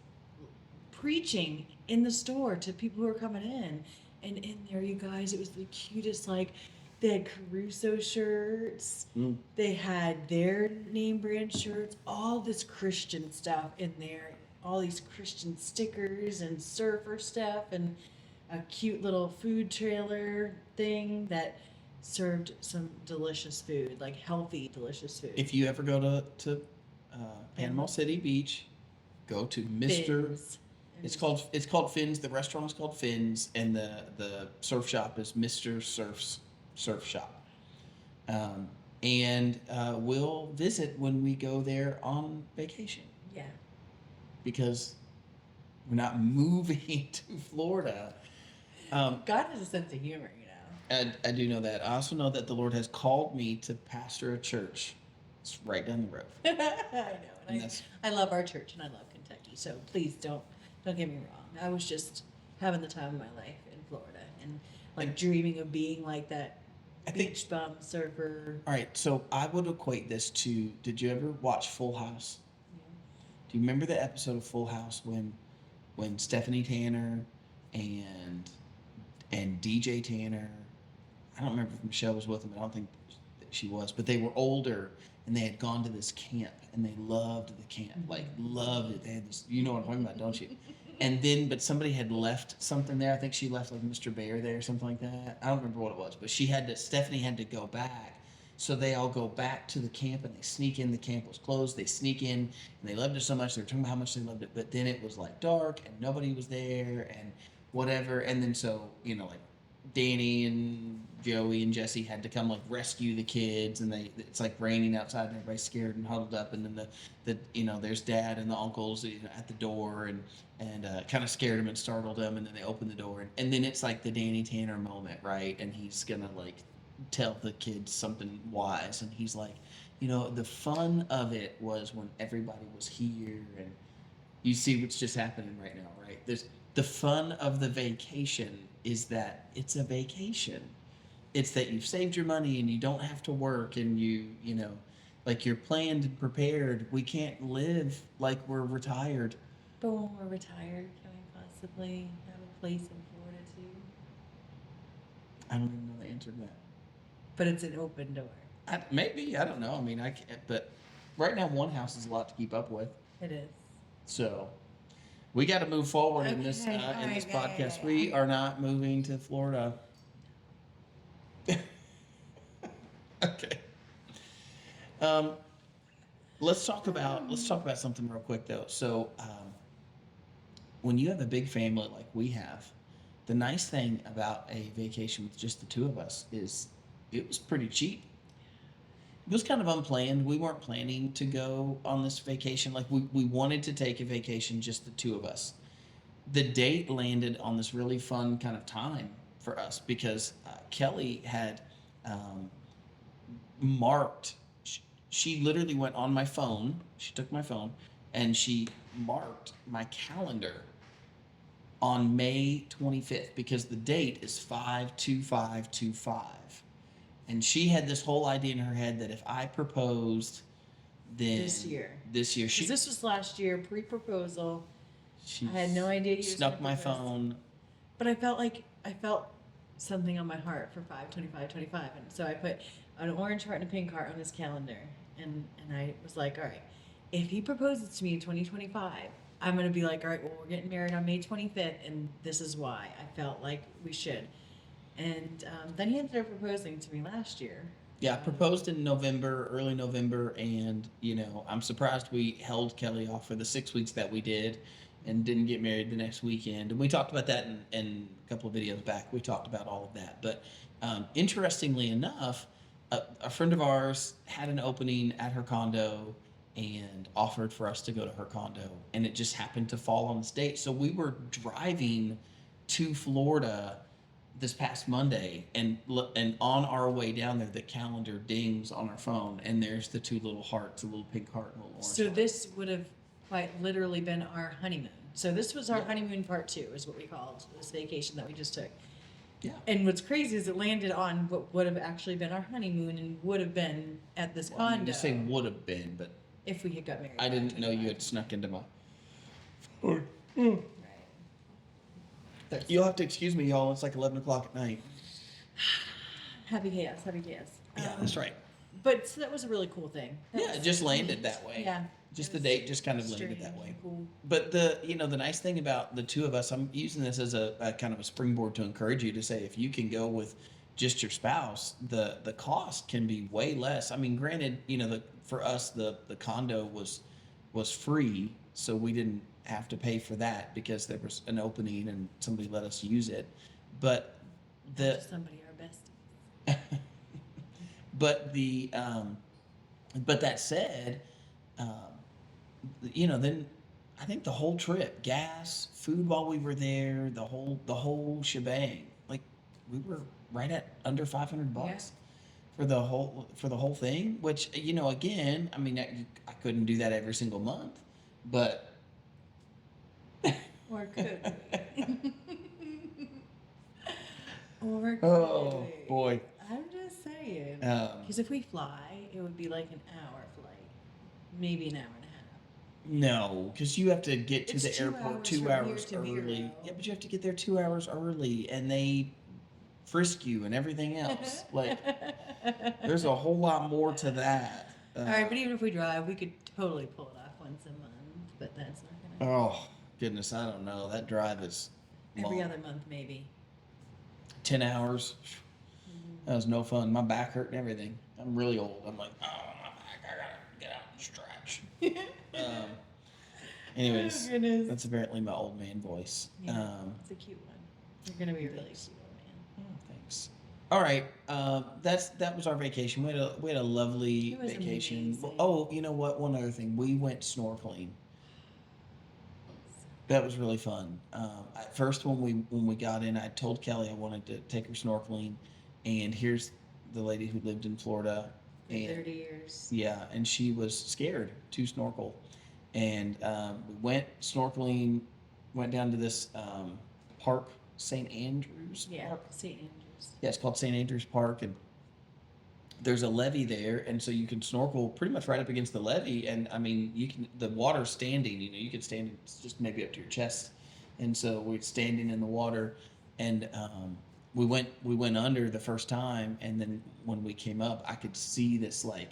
preaching in the store to people who were coming in. And in there, you guys, it was the cutest, like, they had Caruso shirts. Mm. They had their name brand shirts, all this Christian stuff in there, all these Christian stickers and surfer stuff. And a cute little food trailer thing that served some delicious food, like healthy, delicious food. If you ever go to Panama City Beach, go to Mr. Fins. It's called Finn's. The restaurant is called Finn's, and the surf shop is Mr. Surf's Surf Shop. And we'll visit when we go there on vacation Yeah. because we're not moving to Florida. God has a sense of humor, you know. I do know that. I also know that the Lord has called me to pastor a church. It's right down the road. I know, And and I love our church and I love Kentucky. So please don't get me wrong. I was just having the time of my life in Florida and like dreaming of being like that beach bum surfer. All right, so I would equate this to. Did you ever watch Full House? Do you remember the episode of Full House when Stephanie Tanner and DJ Tanner? I don't remember if Michelle was with them. I don't think that she was, but they were older and they had gone to this camp and they loved the camp, like loved it. They had this, you know what I'm talking about, don't you? And then, but somebody had left something there. I think she left like Mr. Bear there or something like that. I don't remember what it was, but Stephanie had to go back. So they all go back to the camp and they sneak in. The camp was closed. They sneak in and they loved it so much. They were talking about how much they loved it, but then it was like dark and nobody was there and whatever. And then so, you know, like Danny and Joey and Jesse had to come like rescue the kids, and it's like raining outside and everybody's scared and huddled up, and then the you know, there's dad and the uncles, you know, at the door and kind of scared them and startled them, and then they open the door and then it's like the Danny Tanner moment, right? And he's gonna like tell the kids something wise, and he's like, you know, the fun of it was when everybody was here, and you see what's just happening right now, right? There's the fun of the vacation is that it's a vacation. It's that you've saved your money and you don't have to work, and you know, like you're planned and prepared. We can't live like we're retired. But when we're retired, can we possibly have a place in Florida too? I don't even know the answer to that. But it's an open door. Maybe, I don't know. I mean, I can't, but right now one house is a lot to keep up with. It is. So we got to move forward in this Okay, all right, podcast. yeah. We are not moving to Florida. Okay. Let's talk about something real quick though. So when you have a big family like we have, the nice thing about a vacation with just the two of us is it was pretty cheap. It was kind of unplanned. We weren't planning to go on this vacation. Like we wanted to take a vacation, just the two of us. The date landed on this really fun kind of time for us because Kelly had marked. She literally went on my phone. She took my phone and she marked my calendar on May 25th because the date is 5/25/25. And she had this whole idea in her head that if I proposed, then This year. she This was last year, pre-proposal. she I had no idea you was snuck gonna my propose. phone. But I felt something on my heart for 5/25/25, and so I put an orange heart and a pink heart on this calendar, and I was like, all right, if he proposes to me in 2025, I'm gonna be like, all right, well, we're getting married on May 25th, and this is why I felt like we should. And then he ended up proposing to me last year. Yeah, I proposed in November, early November, and you know, I'm surprised we held Kelly off for the 6 weeks that we did and didn't get married the next weekend. And we talked about that in a couple of videos back. We talked about all of that. But interestingly enough, a friend of ours had an opening at her condo and offered for us to go to her condo. And it just happened to fall on this date. So we were driving to Florida this past Monday, and on our way down there, the calendar dings on our phone, and there's the two little hearts, a little pink heart and a little orange So heart. this would have quite literally been our honeymoon. So this was our Yeah. honeymoon part 2, is what we called this vacation that we just took. Yeah. And what's crazy is it landed on what would have actually been our honeymoon and would have been at this Well, condo you say would have been, but if we had got married. I by didn't know you 25. had snuck into my. Right. You'll have to excuse me, y'all. It's like 11 o'clock at night. Happy chaos, happy chaos. Yeah, that's right. But so that was a really cool thing. That Yeah, was it just landed neat. that way. Yeah, Just It the was date just kind of landed that strange way. and cool. But the nice thing about the two of us, I'm using this as a kind of a springboard to encourage you to say if you can go with just your spouse, the cost can be way less. I mean, granted, for us the condo was free, so we didn't have to pay for that because there was an opening and somebody let us use it. But the After somebody our bestie. but the but that said, um, then I think the whole trip, gas, food while we were there, the whole shebang, like we were right at under $500 for the whole thing. Which again, I mean, I couldn't do that every single month, but Or could we? Or could oh we? boy, I'm just saying. um, Because if we fly, it would be like an hour flight, maybe an hour and a half. no, because you have to get to It's the 2 airport hours two from here hours to early. Vero. Yeah, but you have to get there 2 hours early, and they frisk you and everything else. Like, there's a whole lot more to that. All right, but even if we drive, we could totally pull it off once a month. But that's not gonna. Oh goodness, I don't know. That drive is Every long. other month, maybe. 10 hours. That was no fun. My back hurt and everything. I'm really old. I'm like, oh my back, I gotta get out and stretch. Anyways, Oh, goodness. that's apparently my old man voice. Yeah, it's a cute one. You're gonna be a really cute old man. Oh, thanks. All right, that was our vacation. We had a lovely It was vacation. amazing. Oh, you know what? One other thing, we went snorkeling. That was really fun. At first, when we got in, I told Kelly I wanted to take her snorkeling, and here's the lady who lived in Florida, For and 30 years. yeah, and she was scared to snorkel, and we went snorkeling, went down to this park, St. Andrews Yeah, Park. St. Andrews. Yeah, it's called St. Andrews Park, and there's a levee there, and so you can snorkel pretty much right up against the levee. And I mean, the water's standing. You can stand it's just maybe up to your chest, and so we're standing in the water, and we went under the first time, and then when we came up, I could see this like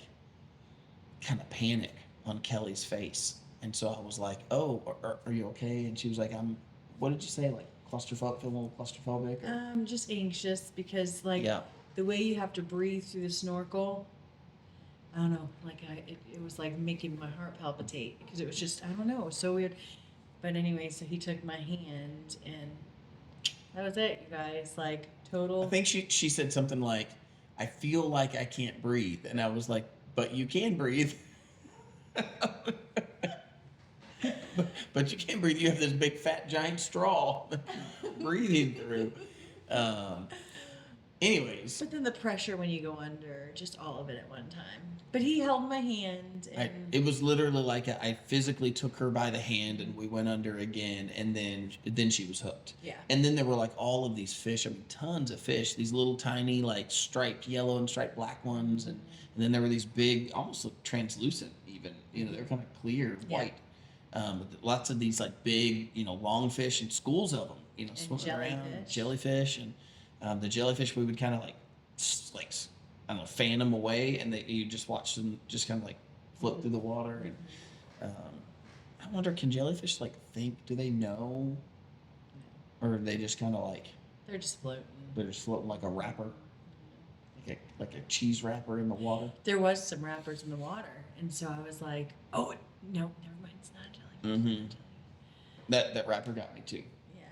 kind of panic on Kelly's face, and so I was like, "Oh, are you okay?" And she was like, "I'm." What did you say? Like claustrophobic, feel a little claustrophobic? Or? I'm just anxious because, like, Yeah. the way you have to breathe through the snorkel, I don't know, like, it was like making my heart palpitate because it was just, I don't know, it was so weird. But anyway, so he took my hand and that was it, you guys. Like, total. I think she said something like, "I feel like I can't breathe," and I was like, "But you can breathe." but you can't breathe. You have this big fat giant straw breathing through. Anyways, But then the pressure when you go under, just all of it at one time. But he held my hand and it was literally like I physically took her by the hand and we went under again, and then she was hooked. yeah. And then there were like all of these fish. I mean, tons of fish. These little tiny like striped yellow and striped black ones, and then there were these big, almost look translucent even. They're kind of clear Yeah. white. Lots of these like big, long fish and schools of them. Swimming around, jellyfish, and the jellyfish we would kind of like I don't know, fan them away, and you just watch them just kind of like float through the water. And I wonder, can jellyfish like think? Do they know, or are they just kind of like They're just floating. they're just floating like a wrapper, like a cheese wrapper in the water? There was some wrappers in the water, and so I was like, "Oh no, never mind, it's not jellyfish." Mm-hmm. That wrapper got me too. Yeah.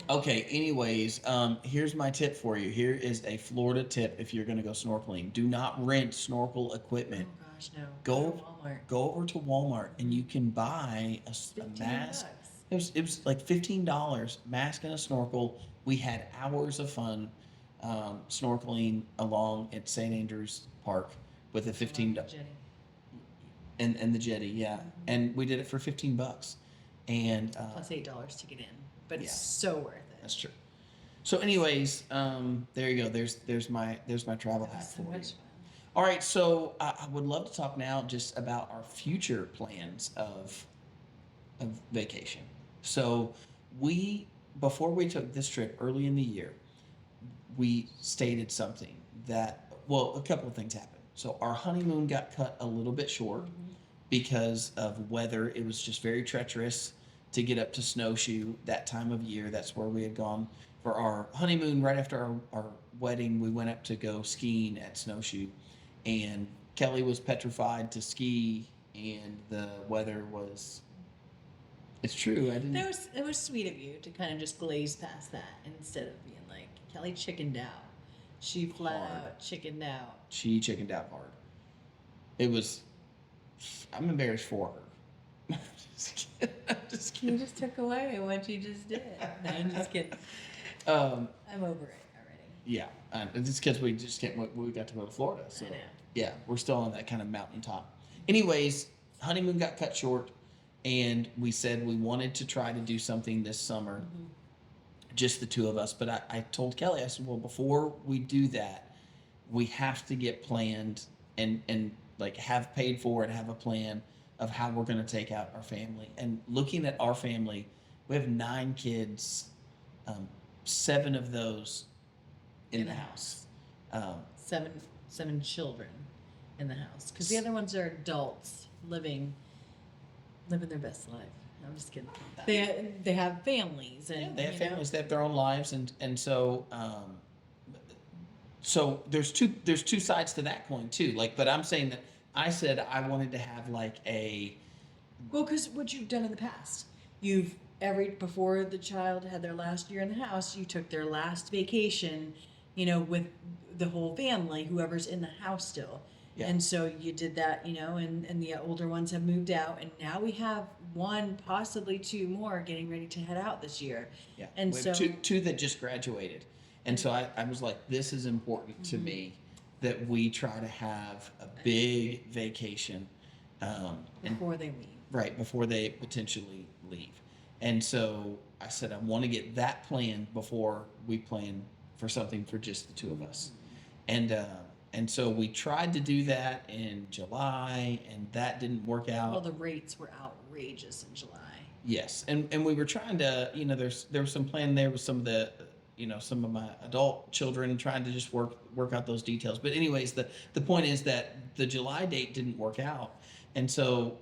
Okay, anyways, here's my tip for you. Here is a Florida tip if you're going to go snorkeling. Do not rent snorkel equipment. Oh gosh, no. Go- to Walmart. Go over to Walmart and you can buy a mask. $15. It was like $15, mask and a snorkel. We had hours of fun snorkeling along at St. Andrews Park with a $15 Jenny. and the jetty, yeah. And we did it for $15. And Plus $8 to get in, but yeah. it's so worth it. that's true. So, anyways, there you go. There's my travel That hack was so for you. much fun. All right, so I would love to talk now just about our future plans of vacation. So before we took this trip early in the year, we stated something that, well, a couple of things happened. So our honeymoon got cut a little bit short. because of weather. It was just very treacherous to get up to Snowshoe that time of year. That's where we had gone for our honeymoon. Right after our wedding, we went up to go skiing at Snowshoe, and Kelly was petrified to ski, and the weather was. It's true. I didn't. It was sweet of you to kind of just glaze past that instead of being like Kelly chickened out. She flat Hard. out chickened out. She chickened out hard. It was. I'm embarrassed for her. I'm just kidding. I'm just You kidding. just took away what you just did. No, I'm just kidding. Um, I'm over it already. yeah, it's because we just can't. We got to go to Florida, so I know. yeah, we're still on that kind of mountaintop. Anyways, honeymoon got cut short, and we said we wanted to try to do something this summer, just the two of us. But I told Kelly, I said, well, before we do that, we have to get planned and like have paid for and have a plan of how we're going to take out our family. And looking at our family, we have 9 kids, 7 of those in the house. Seven children in the house because the other ones are adults living their best life. I'm just kidding. They have families and Yeah, they have you know, families. They have their own lives, and so so there's two sides to that coin too. Like, but I'm saying that I said I wanted to have like a Well, because what you've done in the past, before the child had their last year in the house, you took their last vacation, with the whole family, whoever's in the house still. Yeah. And so you did that, and the older ones have moved out, and now we have 1, possibly 2 more getting ready to head out this year. yeah. And we have so two that just graduated, and so I was like, this is important to me that we try to have a big vacation, and before they leave. right before they potentially leave. And so I said I want to get that planned before we plan for something for just the two of us. And so we tried to do that in July, and that didn't work out. Well, the rates were outrageous in July. Yes, and we were trying to, there was some plan there with some of the, some of my adult children trying to just work out those details. But anyways, the point is that the July date didn't work out, and so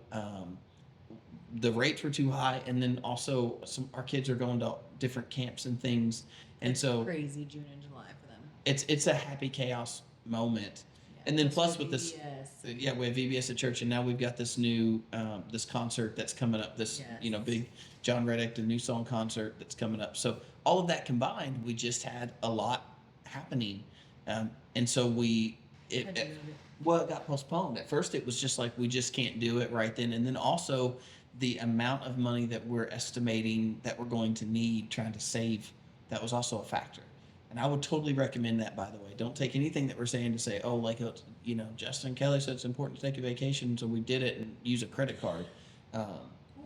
the rates were too high, and then also our kids are going to different camps and things, and It's so crazy June and July for them. it's a happy chaos moment. Yeah, And then that's plus for with this, VBS. yeah, we have VBS at church, and now we've got this new this concert that's coming up. This Yes. Big John Reddick, the new song concert that's coming up. So all of that combined, we just had a lot happening, and so Had to move it. well, it got postponed. At first, it was just like we just can't do it right then, and then also the amount of money that we're estimating that we're going to need trying to save, that was also a factor. And I would totally recommend that, by the way. Don't take anything that we're saying to say, oh, like, Justin Kelly said it's important to take a vacation, so we did it and use a credit card.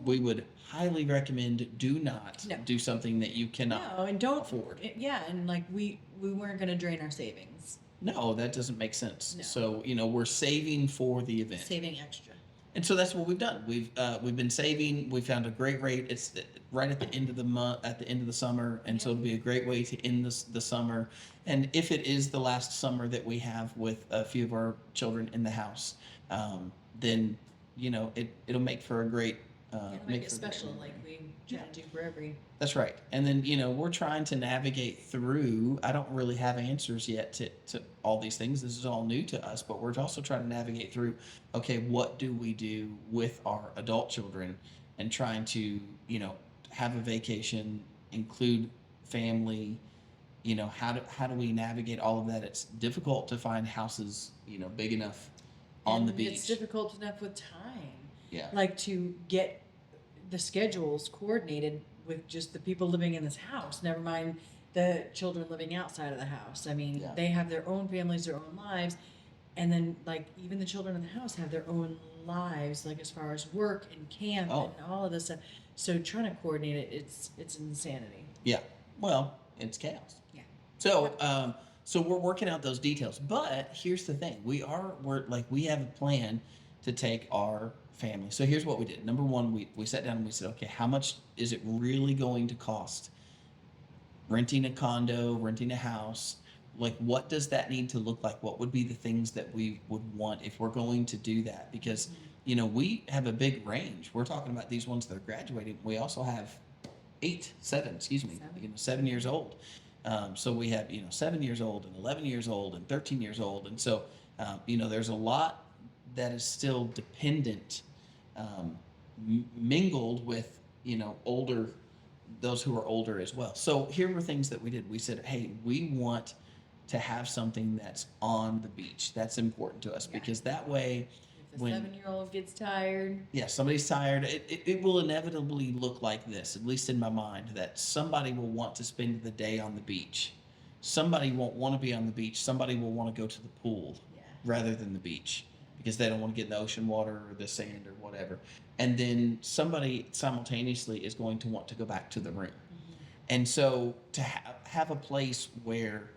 We would highly recommend do not No. do something that you cannot No, and don't afford. Yeah, and like we weren't going to drain our savings. No, that doesn't make sense. No. So, we're saving for the event. Saving extra. And so that's what we've done. We've been saving. We found a great rate. It's right at the end of the month, at the end of the summer, and so it'll be a great way to end the summer. And if it is the last summer that we have with a few of our children in the house, then it'll make for a great. It'll make it for a great special, memory. like we try to do for every. That's right. And then, we're trying to navigate through. I don't really have answers yet to all these things. This is all new to us, but we're also trying to navigate through, okay, what do we do with our adult children, and trying to, have a vacation, include family, how do we navigate all of that? It's difficult to find houses, big enough on the And beach. It's difficult enough with time. Yeah. Like to get the schedules coordinated with just the people living in this house, never mind the children living outside of the house. I mean, Yeah. they have their own families, their own lives, and then like even the children in the house have their own lives, like as far as work and camp Oh. and all of this stuff. So trying to coordinate it, it's insanity. Yeah. Well, it's chaos. Yeah. So we're working out those details. But here's the thing: we have a plan to take our family. So here's what we did. Number one, we sat down and we said, okay, how much is it really going to cost? Renting a condo, renting a house, Like, what does that need to look like? What would be the things that we would want if we're going to do that? Because, you know, we have a big range. We're talking about these ones that are graduating. We also have 7 years old. So we have, 7 years old and 11 years old and 13 years old. And so, there's a lot that is still dependent, mingled with, older, those who are older as well. So here were things that we did. We said, hey, we want to have something that's on the beach. That's important to us because that way, If the 7-year-old gets tired, yeah, somebody's tired, it will inevitably look like this, at least in my mind, that somebody will want to spend the day on the beach. Somebody won't want to be on the beach. Somebody will want to go to the pool rather than the beach because they don't want to get in the ocean water or the sand or whatever. And then somebody simultaneously is going to want to go back to the room. And so to have a place where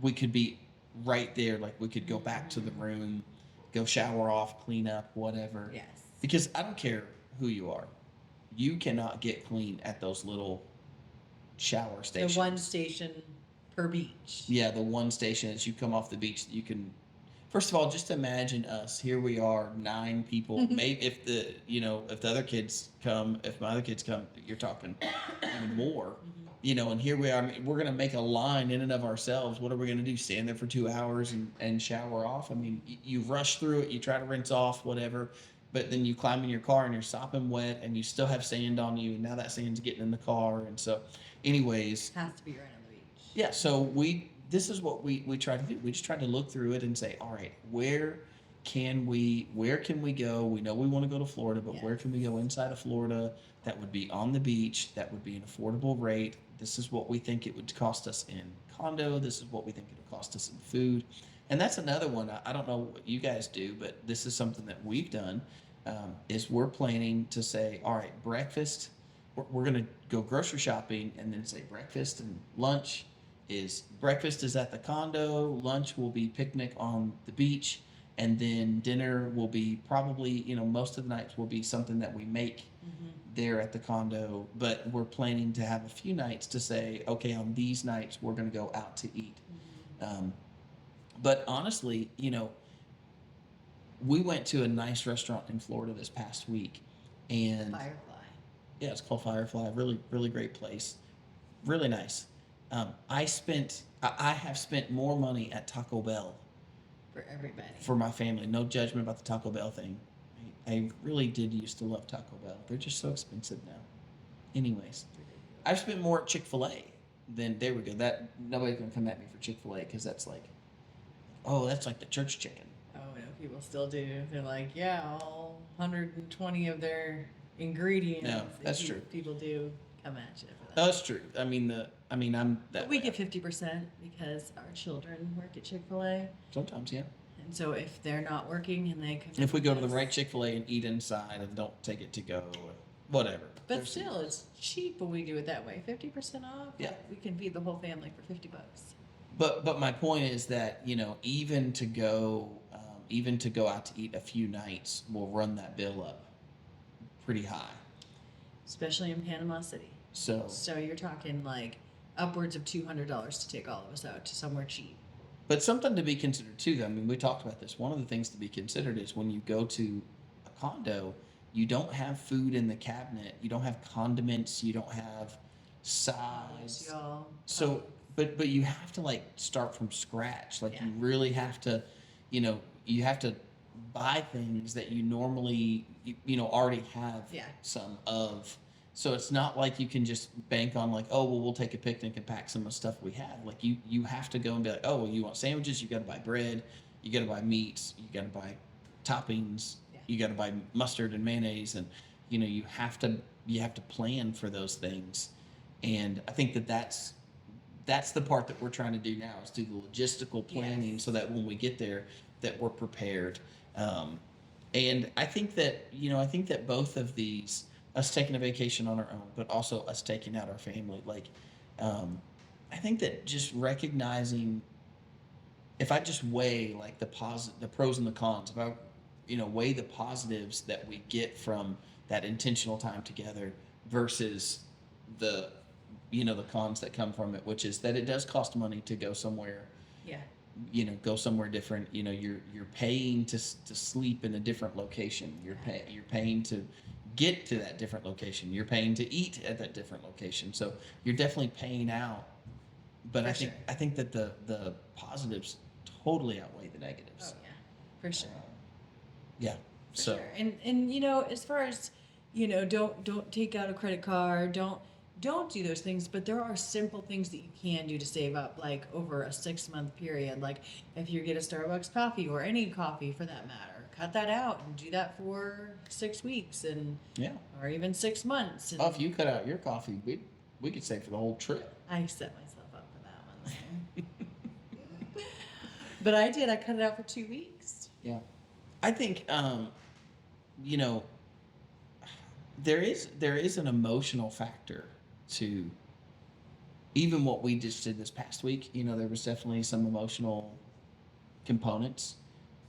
we could be right there, like we could go back to the room, go shower off, clean up, whatever. yes. Because I don't care who you are, you cannot get clean at those little shower stations. The one station per beach. Yeah, the one station as you come off the beach, you can. First of all, just imagine us. Here we are, 9 people. Maybe if the other kids come, if my other kids come, you're talking even more. And here we are. I mean, we're gonna make a line in and of ourselves. What are we gonna do? Stand there for 2 hours and shower off? I mean, you rush through it. You try to rinse off whatever, but then you climb in your car and you're sopping wet, and you still have sand on you. And now that sand's getting in the car, and so, anyways, Has to be right on the beach. yeah. So this is what we try to do. We just try to look through it and say, all right, where can we go? We know we want to go to Florida, but where can we go inside of Florida that would be on the beach, that would be an affordable rate? This is what we think it would cost us in condo. This is what we think it would cost us in food. And that's another one. I don't know what you guys do, but this is something that we've done, is we're planning to say, all right, breakfast, we're going to go grocery shopping and then say breakfast and lunch. Breakfast is at the condo, lunch will be picnic on the beach, and then dinner will be probably, most of the nights will be something that we make there at the condo, but we're planning to have a few nights to say, okay, on these nights we're going to go out to eat. But honestly, we went to a nice restaurant in Florida this past week, and Firefly. yeah, it's called Firefly. Really, really great place. Really nice. I have spent more money at Taco Bell For everybody. for my family. No judgment about the Taco Bell thing. I really did used to love Taco Bell. They're just so expensive now. Anyways, I've spent more at Chick-fil-A than, there we go. That nobody's gonna come at me for Chick-fil-A because that's like the church chicken. Oh, no, people still do. They're like, yeah, all 120 of their ingredients. No, that's true. People do come at you for that. That's true. I'm that But we way. get 50% because our children work at Chick-fil-A. Sometimes, yeah. And so if they're not working and they come If we go to the with us- right Chick-fil-A and eat inside and don't take it to go or whatever. But There's still, it's cheap when we do it that way. 50% off. Yeah. We can feed the whole family for $50. But my point is that even to go out to eat a few nights will run that bill up pretty high. Especially in Panama City. So So you're talking like upwards of $200 to take all of us out to somewhere cheap. but something to be considered too, though. I mean, we talked about this. One of the things to be considered is when you go to a condo, you don't have food in the cabinet, you don't have condiments, you don't have sides. Y'all. So, but you have to like start from scratch. Like Yeah. you really have to, you have to buy things that you normally, already have Yeah. some of. So it's not like you can just bank on like, oh, well, we'll take a picnic and pack some of the stuff we have. Like you have to go and be like, oh, well, you want sandwiches? You got to buy bread. You got to buy meats. You got to buy toppings. Yeah. You got to buy mustard and mayonnaise, and you have to plan for those things. And I think that's the part that we're trying to do now is do the logistical planning so that when we get there that we're prepared. And I think that both of these, us taking a vacation on our own, but also us taking out our family, like I think that just recognizing, if I just weigh like the pros and the cons, if I weigh the positives that we get from that intentional time together versus the the cons that come from it, which is that it does cost money to go somewhere, Yeah. go somewhere different. You're paying to sleep in a different location. You're paying to get to that different location. You're paying to eat at that different location. So you're definitely paying out. But For sure. I think that the positives totally outweigh the Oh negatives. yeah, for sure. Yeah. For So sure. And as far as don't take out a credit card, don't do those things, but there are simple things that you can do to save up, like over a 6 month period. Like if you get a Starbucks coffee or any coffee for that matter, cut that out and do that for 6 weeks and yeah. or even 6 months. And Oh, if you cut out your coffee, we could save for the whole trip. I set myself up for that one there. But I did. I cut it out for 2 weeks. Yeah. I think you know, there is an emotional factor to even what we just did this past week. There was definitely some emotional components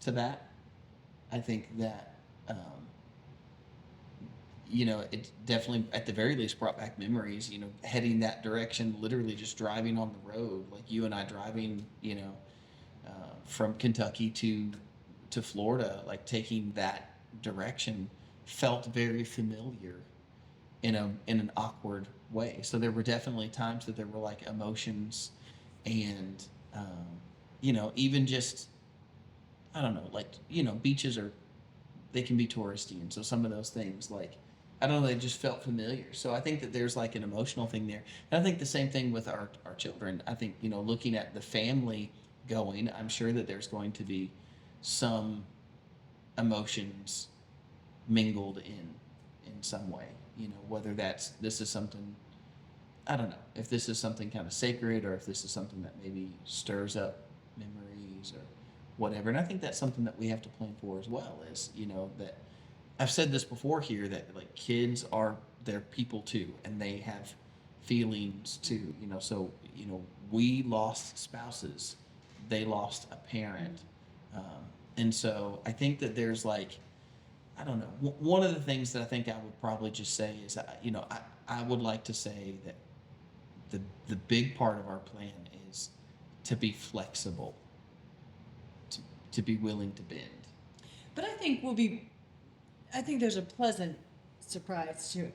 to that. I think that it definitely at the very least brought back memories. Heading that direction, literally just driving on the road, like you and I driving. From Kentucky to Florida, like taking that direction felt very familiar in an awkward way. So there were definitely times that there were like emotions and even just I don't know, like beaches they can be touristy, and so some of those things like I don't know, they just felt familiar. So I think that there's like an emotional thing there. And I think the same thing with our children. I think, looking at the family going, I'm sure that there's going to be some emotions mingled in some way. Whether this is something I don't know, if this is something kind of sacred or if this is something that maybe stirs up memories or whatever. And I think that's something that we have to plan for as well, is, that I've said this before here, that like kids they're people too, and they have feelings too. So we lost spouses, they lost a parent, and so I think that there's like I don't know. One of the things that I think I would probably just say is I would like to say that the big part of our plan is to be flexible, to be willing to bend. But I think there's a pleasant surprise to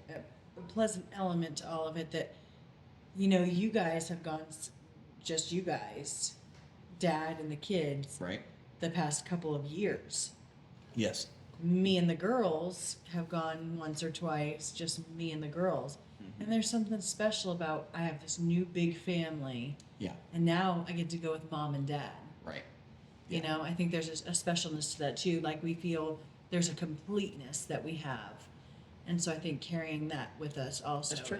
a pleasant element to all of it that, you guys have gone, just you guys, dad and the kids, Right? the past couple of years. Yes. Me and the girls have gone once or twice, just me and the girls. Mm-hmm. And there's something special about I have this new big family, Yeah. and now I get to go with mom and dad. Right. I think there's a specialness to that too. Like we feel there's a completeness that we have. And so I think carrying that with us also That's true.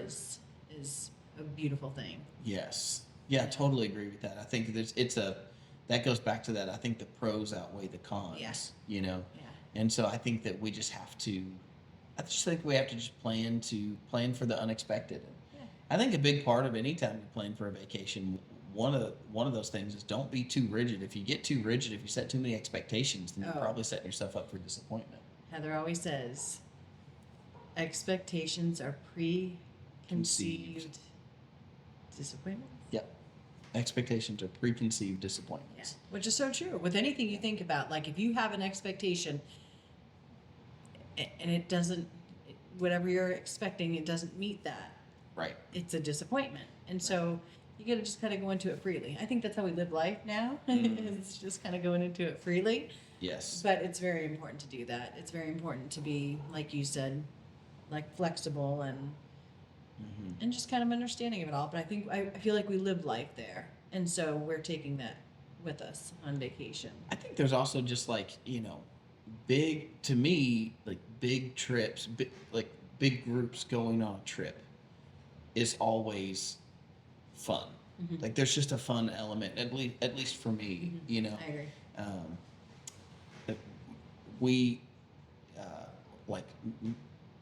is a beautiful thing. Yes. Yeah, I Yeah. totally agree with that. I think that goes back to that. I think the pros outweigh the cons. Yeah. Yeah. Yeah. And so I think that we just have to. I just think we have to just plan for the unexpected. Yeah. I think a big part of any time you plan for a vacation, one of those things is don't be too rigid. If you get too rigid, if you set too many expectations, then you're Oh. probably setting yourself up for disappointment. Heather always says expectations are preconceived disappointments. Yep. Expectations are preconceived Yeah, disappointments. which is so true. With anything you think about, like if you have an expectation and it doesn't, whatever you're expecting, it doesn't meet that, Right. it's a disappointment. And so you got to just kind of go into it freely. I think that's how we live life now. Mhm. It's just kind of going into it freely. Yes. But it's very important to do that. It's very important to be, like you said, like flexible and just kind of understanding of it all. But I feel like we live life there, and so we're taking that with us on vacation. I think there's also just like big to me like big trips, like big groups going on a trip is always fun. Mhm. Like there's just a fun element, at least for me. I agree. Um, we like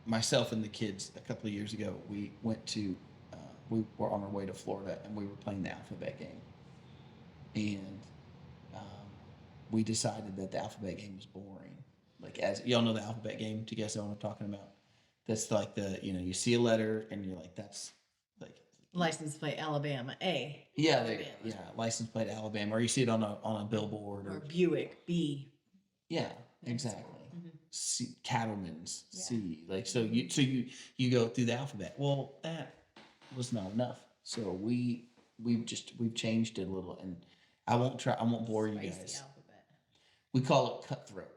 myself and the kids a couple of years ago. We went to we were on our way to Florida and we were playing the alphabet game, and we decided that the alphabet game was boring. Like, as y'all know the alphabet game, do you guys know what I'm talking about? That's like you see a letter and you're like, that's like license plate Alabama A. Yeah, Alabama. license plate Alabama, or you see it on a billboard, Or or Buick B. yeah, Next. exactly. Mhm. Cattleman's Yeah. C. Like so you go through the alphabet. Well, that was not enough. So we've changed it a little, and I won't bore you Spicy guys. alphabet. We call it cutthroat.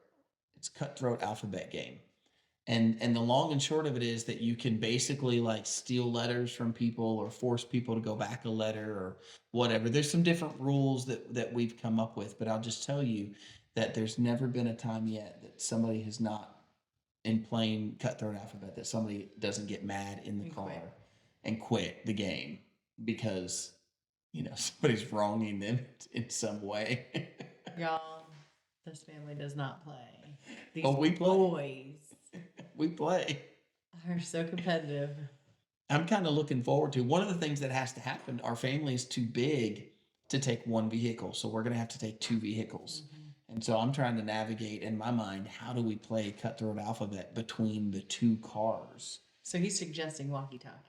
It's cutthroat alphabet game. And the long and short of it is that you can basically like steal letters from people or force people to go back a letter or whatever. There's some different rules that we've come up with, but I'll just tell you that there's never been a time yet that somebody has not, in plain cutthroat alphabet, that somebody doesn't get mad in the And car quit. and quit the game because somebody's wronging them in some way. Y'all, this family does not play. These Oh, we play. boys We play. are so competitive. I'm kind of looking forward to one of the things that has to happen. Our family is too big to take one vehicle, so we're going to have to take two vehicles. And so I'm trying to navigate in my mind, how do we play cutthroat alphabet between the two cars? So he's suggesting walkie-talkies.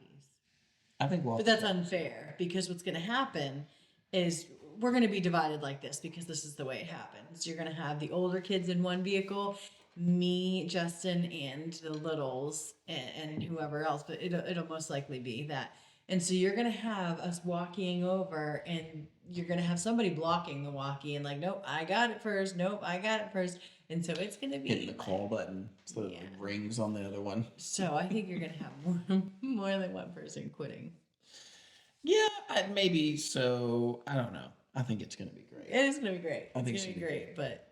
I think But that's unfair because what's going to happen is we're going to be divided like this because this is the way it happens. You're going to have the older kids in one vehicle, me, Justin, and the littles, and whoever else. But it'll most likely be that. And so you're going to have us walking over, and you're going to have somebody blocking the walkie, and like, nope, I got it first. Nope, I got it first. And so it's going to be hitting the call button so that it rings on the other one. So I think you're going to have more than one person quitting. Yeah, maybe so. I don't know. I think it's going to be great. It is going to be great. I think it's going to be great, but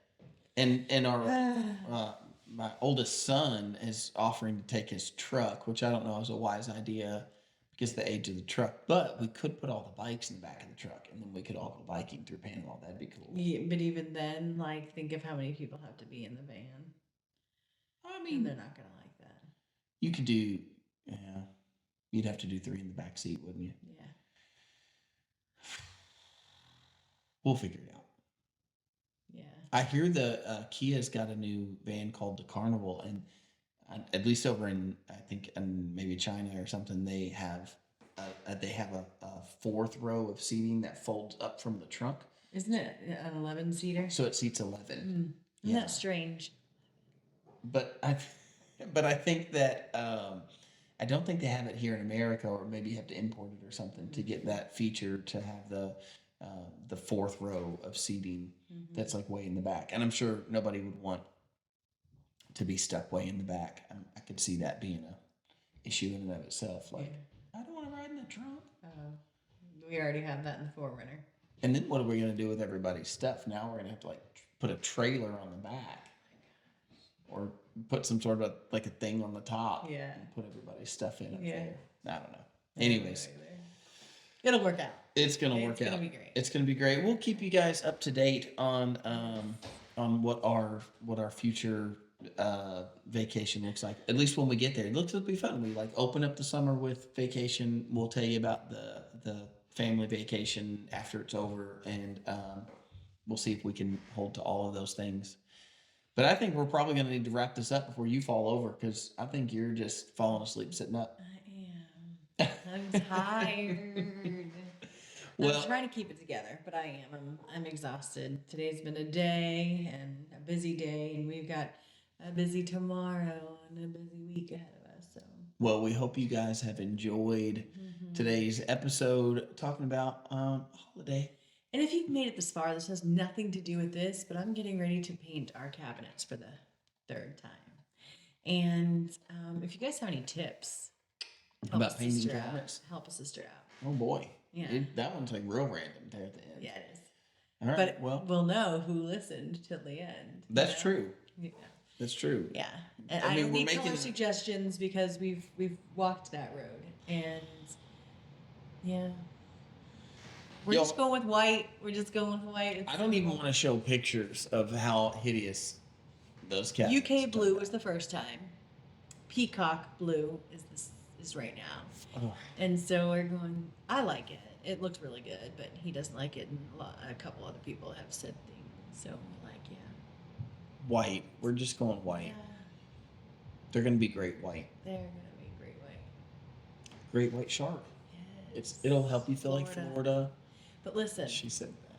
and our my oldest son is offering to take his truck, which I don't know is a wise idea because of the age of the truck. But we could put all the bikes in the back of the truck, and then we could all go biking through Panama. That'd be cool. yeah, but even then, like, think of how many people have to be in the van. I And mean, they're not going to like that. you could do, yeah, you'd have to do 3 in the back seat, wouldn't you? Yeah. We'll figure it out. Yeah. I hear the Kia's got a new van called the Carnival, and at least over in I think in maybe China or something, they have a fourth row of seating that folds up from the trunk. Isn't it an 11-seater? So it seats 11. Isn't that strange? But I think that I don't think they have it here in America, or maybe you have to import it or something to get that feature to have the fourth row of seating that's like way in the back. And I'm sure nobody would want to be stuck way in the back. I could see that being a issue in and of itself. Like, I don't want to ride in the trunk. We already have that in the Forerunner. And then what are we going to do with everybody's stuff? Now we're going to have to like put a trailer on the back, or put some sort of like a thing on the top. Yeah. And put everybody's stuff in it. Yeah. I don't know. Anyways, it'll work out. it's going to work out. It's going to be great. It's going to be great. We'll keep you guys up to date on what our future vacation looks like. At least when we get there, it looks to be fun. We like open up the summer with vacation. We'll tell you about the family vacation after it's over, and we'll see if we can hold to all of those things. But I think we're probably going to need to wrap this up before you fall over, because I think you're just falling asleep sitting up. I am. I'm tired. Well, I'm trying to keep it together, but I am. I'm exhausted. Today's been a day and a busy day, and we've got a busy tomorrow and a busy week ahead of us. So. Well, we hope you guys have enjoyed today's episode talking about holiday. And if you've made it this far, this has nothing to do with this, but I'm getting ready to paint our cabinets for the 3rd time. And if you guys have any tips About painting cabinets? Help a sister out. Oh boy. Yeah. That one's like real random there at the end. Yeah, it is. All right. But well, we'll know who listened till the end. that's true. Yeah. That's true. Yeah. And I I, mean, don't we're need making color a- suggestions because we've walked that road. And yeah. We're Y'all- just going with white. We're just going with white. It's I don't even want to show pictures of how hideous those cabinets UK blue was the first time. Peacock blue is right now. Oh. And so we're going. I like it. It looks really good, but he doesn't like it, and a couple other people have said things. So we're like, yeah, White. We're just going white. They're going to be great white. they're gonna be great white. Great white shark. It'll help you feel like Florida. Florida. But listen, She said that.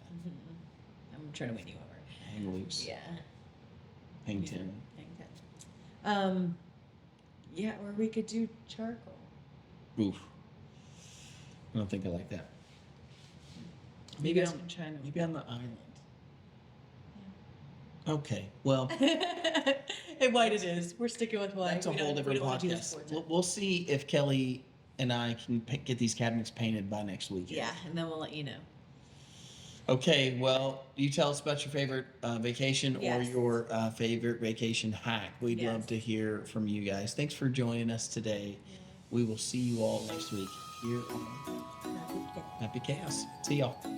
I'm trying to win you over. Hang loose. Yeah. Hang ten. Hang yeah, or we could do charcoal. Oof. I don't think I like that. You Maybe guys on, can try to. maybe on the island. Okay. Well, Hey, white it is. We're sticking with white. that's a We whole don't- we different don't wanna do this podcast. sports We'll see if Kelly and I can get these cabinets painted by next weekend. Yeah, and then we'll let you know. Okay, well, you tell us about your favorite vacation or Yes. your favorite vacation hack. We'd love Yes. to hear from you guys. Thanks for joining us today. We will see you all next week here on Happy Chaos. See y'all.